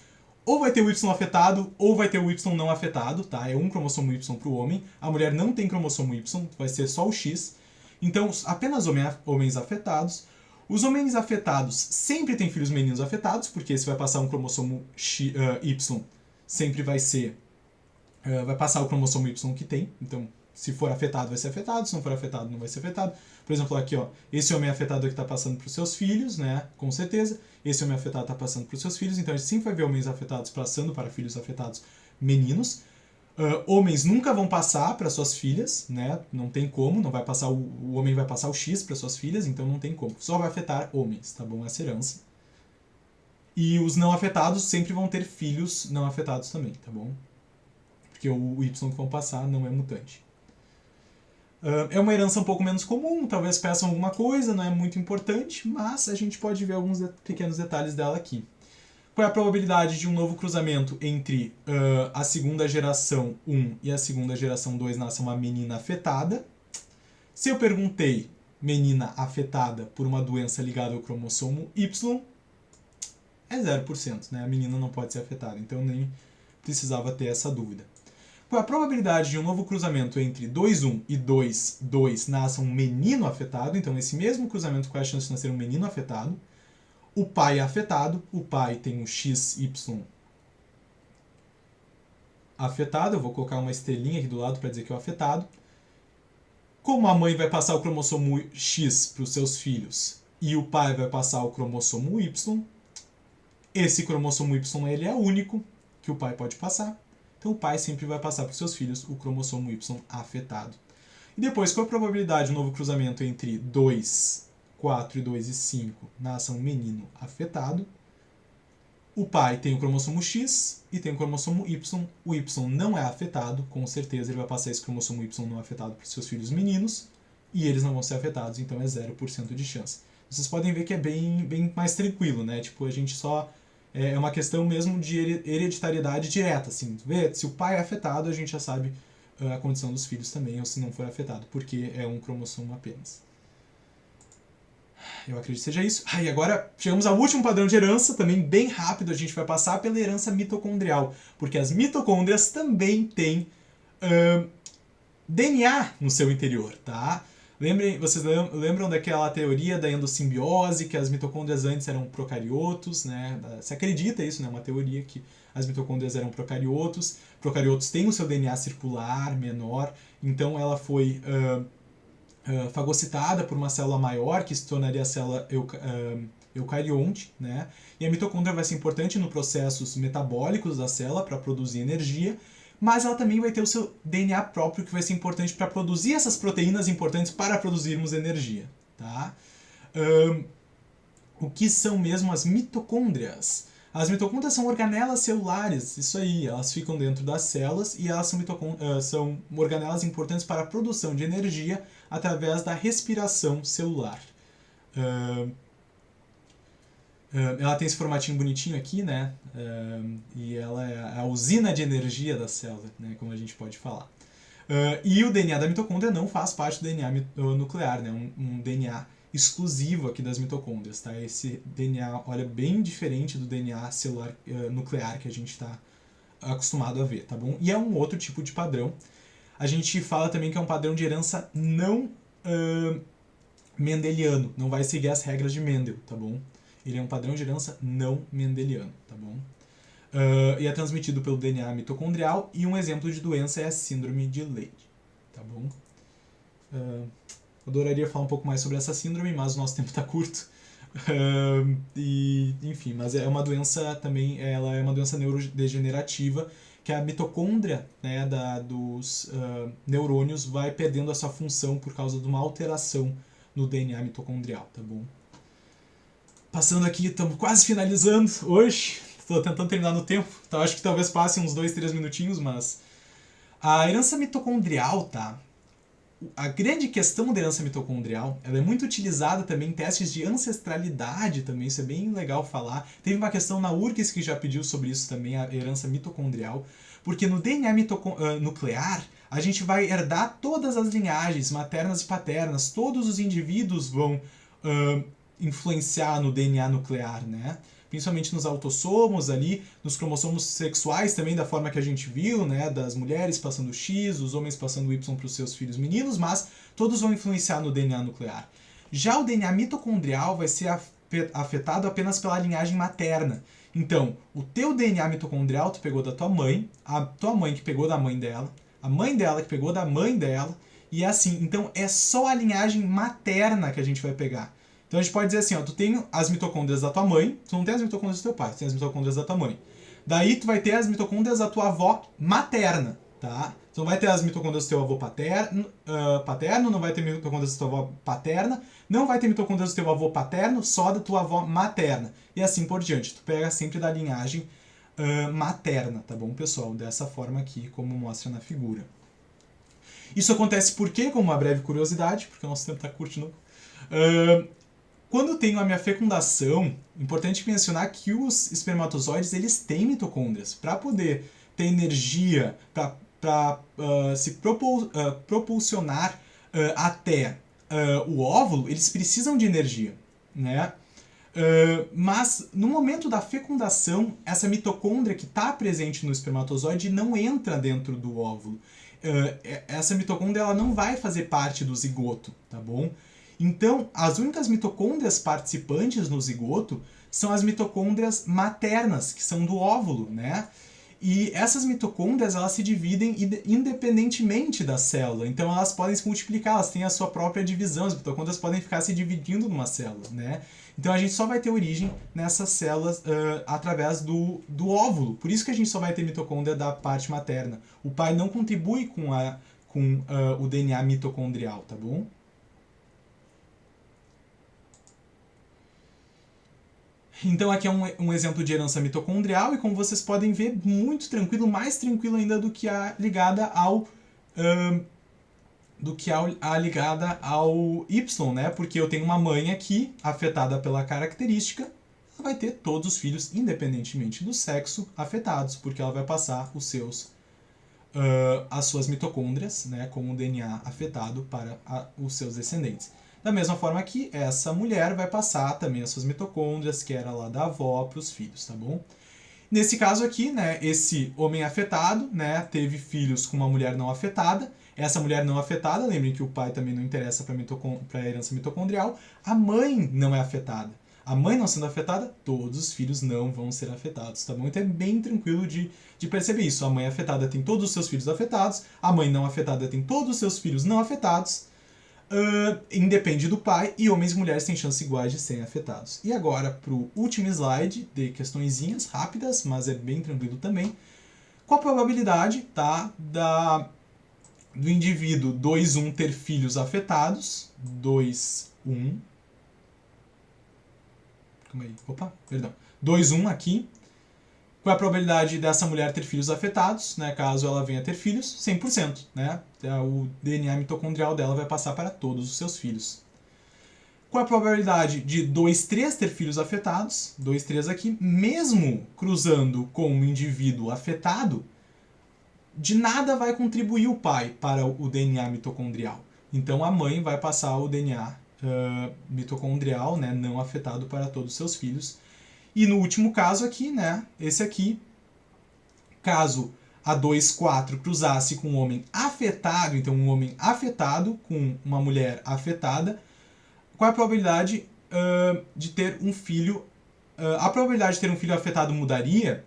Ou vai ter o Y afetado, ou vai ter o Y não afetado, tá? É um cromossomo Y para o homem. A mulher não tem cromossomo Y, vai ser só o X. Então, apenas homens afetados. Os homens afetados sempre têm filhos meninos afetados, porque se vai passar um cromossomo Y, sempre vai ser... vai passar o cromossomo Y que tem. Então, se for afetado, vai ser afetado. Se não for afetado, não vai ser afetado. Por exemplo, aqui, ó, esse homem afetado aqui está passando para os seus filhos, né? Com certeza. Esse homem afetado está passando para os seus filhos. Então, a gente sempre vai ver homens afetados passando para filhos afetados meninos. Homens nunca vão passar para suas filhas, né? Não tem como, não vai passar o homem vai passar o X para suas filhas, então não tem como. Só vai afetar homens, tá bom? Essa herança. E os não afetados sempre vão ter filhos não afetados também, tá bom? Porque o Y que vão passar não é mutante. É uma herança um pouco menos comum, talvez peçam alguma coisa, não é muito importante, mas a gente pode ver alguns pequenos detalhes dela aqui. Qual é a probabilidade de um novo cruzamento entre a segunda geração 1 e a segunda geração 2 nascer uma menina afetada? Se eu perguntei menina afetada por uma doença ligada ao cromossomo Y, é 0%, né? A menina não pode ser afetada, então nem precisava ter essa dúvida. Qual é a probabilidade de um novo cruzamento entre 2,1 e 2,2 nasça um menino afetado? Então, esse mesmo cruzamento, qual é a chance de nascer um menino afetado? O pai é afetado, o pai tem um XY afetado, eu vou colocar uma estrelinha aqui do lado para dizer que é o afetado. Como a mãe vai passar o cromossomo X para os seus filhos e o pai vai passar o cromossomo Y, esse cromossomo Y ele é único que o pai pode passar, então o pai sempre vai passar para os seus filhos o cromossomo Y afetado. E depois, qual a probabilidade de um novo cruzamento entre 2, 4 e 2 e 5 nasça um menino afetado? O pai tem o cromossomo X e tem o cromossomo Y. O Y não é afetado, com certeza ele vai passar esse cromossomo Y não afetado para os seus filhos meninos e eles não vão ser afetados, então é 0% de chance. Vocês podem ver que é bem mais tranquilo, né? Tipo, a gente só... É uma questão mesmo de hereditariedade direta, assim. Vê, se o pai é afetado, a gente já sabe a condição dos filhos também, ou se não for afetado, porque é um cromossomo apenas. Eu acredito que seja isso. E agora chegamos ao último padrão de herança, também bem rápido, a gente vai passar pela herança mitocondrial, porque as mitocôndrias também têm DNA no seu interior, tá? Vocês lembram daquela teoria da endossimbiose, que as mitocôndrias antes eram procariotos, né? Se acredita isso, né? Uma teoria que as mitocôndrias eram procariotos. Procariotos têm o seu DNA circular, menor, então ela foi fagocitada por uma célula maior, que se tornaria a célula eucarionte, né? E a mitocôndria vai ser importante nos processos metabólicos da célula para produzir energia, mas ela também vai ter o seu DNA próprio, que vai ser importante para produzir essas proteínas importantes para produzirmos energia, tá? O que são mesmo as mitocôndrias? As mitocôndrias são organelas celulares, isso aí, elas ficam dentro das células e elas são organelas importantes para a produção de energia através da respiração celular. Ela tem esse formatinho bonitinho aqui, né? E ela é a usina de energia da célula, né? Como a gente pode falar. E o DNA da mitocôndria não faz parte do DNA nuclear, né? Um DNA exclusivo aqui das mitocôndrias, tá? Esse DNA, olha, bem diferente do DNA celular nuclear que a gente está acostumado a ver, tá bom? E é um outro tipo de padrão. A gente fala também que é um padrão de herança não mendeliano, não vai seguir as regras de Mendel, tá bom? Ele é um padrão de herança não mendeliano, tá bom? E é transmitido pelo DNA mitocondrial, e um exemplo de doença é a síndrome de Leigh, tá bom? Eu adoraria falar um pouco mais sobre essa síndrome, mas o nosso tempo está curto. Enfim, mas é uma doença também, ela é uma doença neurodegenerativa, que a mitocôndria, né, dos neurônios vai perdendo a sua função por causa de uma alteração no DNA mitocondrial, tá bom? Passando aqui, estamos quase finalizando hoje. Estou tentando terminar no tempo, então acho que talvez passe uns 2-3 minutinhos, mas... A herança mitocondrial, tá? A grande questão da herança mitocondrial, ela é muito utilizada também em testes de ancestralidade também, isso é bem legal falar. Teve uma questão na URGS que já pediu sobre isso também, a herança mitocondrial, porque no DNA nuclear, a gente vai herdar todas as linhagens maternas e paternas, todos os indivíduos vão influenciar no DNA nuclear, né? Principalmente nos autossomos ali, nos cromossomos sexuais também, da forma que a gente viu, né? Das mulheres passando o X, os homens passando o Y para os seus filhos meninos, mas todos vão influenciar no DNA nuclear. Já o DNA mitocondrial vai ser afetado apenas pela linhagem materna. Então, o teu DNA mitocondrial tu pegou da tua mãe, a tua mãe que pegou da mãe dela, a mãe dela que pegou da mãe dela, e é assim. Então, é só a linhagem materna que a gente vai pegar. Então, a gente pode dizer assim, ó, tu tem as mitocôndrias da tua mãe, tu não tem as mitocôndrias do teu pai, tu tem as mitocôndrias da tua mãe. Daí, tu vai ter as mitocôndrias da tua avó materna, tá? Tu não vai ter as mitocôndrias do teu avô paterno, não vai ter mitocôndrias da tua avó paterna, não vai ter mitocôndrias do teu avô paterno, só da tua avó materna. E assim por diante. Tu pega sempre da linhagem materna, tá bom, pessoal? Dessa forma aqui, como mostra na figura. Isso acontece por quê? Como uma breve curiosidade, porque o nosso tempo está curto, não? Quando eu tenho a minha fecundação, importante mencionar que os espermatozoides eles têm mitocôndrias. Para poder ter energia, para se propulsionar até o óvulo, eles precisam de energia, né? Mas no momento da fecundação, essa mitocôndria que está presente no espermatozoide não entra dentro do óvulo. Essa mitocôndria ela não vai fazer parte do zigoto, tá bom? Então, as únicas mitocôndrias participantes no zigoto são as mitocôndrias maternas, que são do óvulo, né? E essas mitocôndrias, elas se dividem independentemente da célula. Então, elas podem se multiplicar, elas têm a sua própria divisão. As mitocôndrias podem ficar se dividindo numa célula, né? Então, a gente só vai ter origem nessas células através do óvulo. Por isso que a gente só vai ter mitocôndria da parte materna. O pai não contribui com o DNA mitocondrial, tá bom? Então aqui é um exemplo de herança mitocondrial e como vocês podem ver, muito tranquilo, mais tranquilo ainda do que a ligada ao Y, né? Porque eu tenho uma mãe aqui afetada pela característica, ela vai ter todos os filhos, independentemente do sexo, afetados, porque ela vai passar as suas mitocôndrias, né, com o DNA afetado para os seus descendentes. Da mesma forma que essa mulher vai passar também as suas mitocôndrias, que era lá da avó, para os filhos, tá bom? Nesse caso aqui, né, esse homem afetado, né, teve filhos com uma mulher não afetada. Essa mulher não afetada, lembrem que o pai também não interessa para a herança mitocondrial. A mãe não é afetada. A mãe não sendo afetada, todos os filhos não vão ser afetados, tá bom? Então é bem tranquilo de perceber isso. A mãe afetada tem todos os seus filhos afetados, a mãe não afetada tem todos os seus filhos não afetados, independe do pai, e homens e mulheres têm chances iguais de serem afetados. E agora, para o último slide de questõezinhas rápidas, mas é bem tranquilo também. Qual a probabilidade, tá, do indivíduo 2-1 ter filhos afetados? 2-1. Calma aí. Opa, perdão. 2-1 aqui. Qual é a probabilidade dessa mulher ter filhos afetados, né, caso ela venha ter filhos? 100%, né? O DNA mitocondrial dela vai passar para todos os seus filhos. Qual é a probabilidade de 2-3 ter filhos afetados? 2-3 aqui. Mesmo cruzando com um indivíduo afetado, de nada vai contribuir o pai para o DNA mitocondrial. Então a mãe vai passar o DNA mitocondrial, né, não afetado para todos os seus filhos. E no último caso aqui, né, esse aqui, caso a 2-4 cruzasse com um homem afetado, então um homem afetado com uma mulher afetada, qual é a probabilidade de ter um filho? A probabilidade de ter um filho afetado mudaria?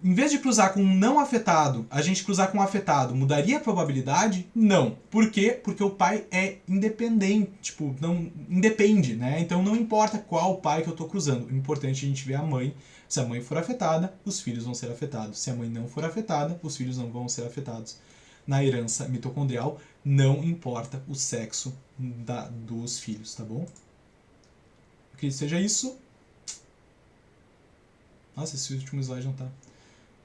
Em vez de cruzar com um não afetado, a gente cruzar com um afetado, mudaria a probabilidade? Não. Por quê? Porque o pai é independente, tipo, não independe, né? Então não importa qual pai que eu estou cruzando. O importante é a gente ver a mãe. Se a mãe for afetada, os filhos vão ser afetados. Se a mãe não for afetada, os filhos não vão ser afetados. Na herança mitocondrial, não importa o sexo dos filhos, tá bom? Eu queria que seja isso. Nossa, esse último slide não tá.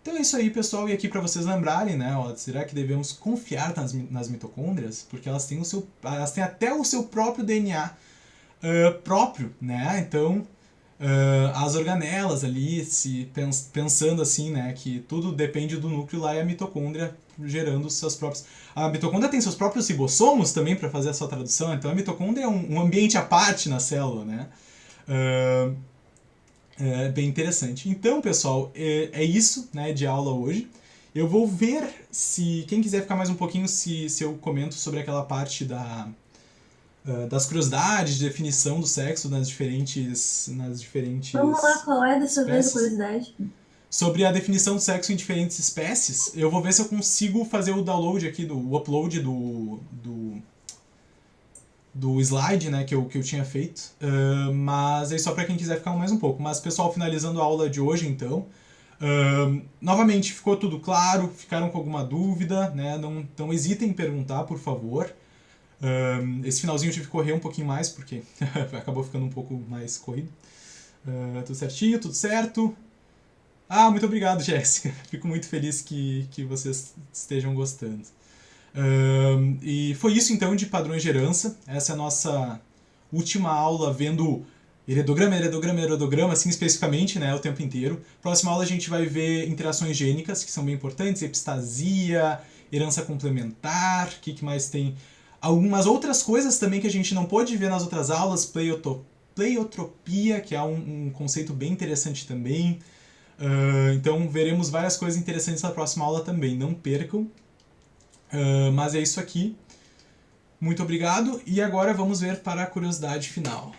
Então é isso aí, pessoal, e aqui para vocês lembrarem, né, ó, será que devemos confiar nas mitocôndrias? Porque elas têm até o seu próprio DNA próprio, né, então as organelas ali, pensando assim, né, que tudo depende do núcleo lá e a mitocôndria gerando os seus próprios... A mitocôndria tem seus próprios ribossomos também para fazer a sua tradução, então a mitocôndria é um ambiente à parte na célula, né. É bem interessante. Então, pessoal, é isso, né, de aula hoje. Eu vou ver se... Quem quiser ficar mais um pouquinho, se eu comento sobre aquela parte das curiosidades de definição do sexo nas diferentes Vamos lá, qual é dessa vez a espécies. curiosidade? Sobre a definição do sexo em diferentes espécies. Eu vou ver se eu consigo fazer o download aqui, o upload do slide, né, que eu tinha feito. Mas é só para quem quiser ficar mais um pouco. Mas, pessoal, finalizando a aula de hoje, então. Novamente, ficou tudo claro? Ficaram com alguma dúvida? Né? Não hesitem em perguntar, por favor. Esse finalzinho eu tive que correr um pouquinho mais, porque acabou ficando um pouco mais corrido. Tudo certinho, tudo certo. Muito obrigado, Jéssica. Fico muito feliz que vocês estejam gostando. E foi isso, então, de padrões de herança. Essa é a nossa última aula vendo heredograma, assim especificamente, né, o tempo inteiro. Próxima aula a gente vai ver interações gênicas, que são bem importantes, epistasia, herança complementar, o que mais tem? Algumas outras coisas também que a gente não pôde ver nas outras aulas, pleiotropia, que é um conceito bem interessante também. Então veremos várias coisas interessantes na próxima aula também, não percam. Mas é isso aqui. Muito obrigado, e agora vamos ver para a curiosidade final.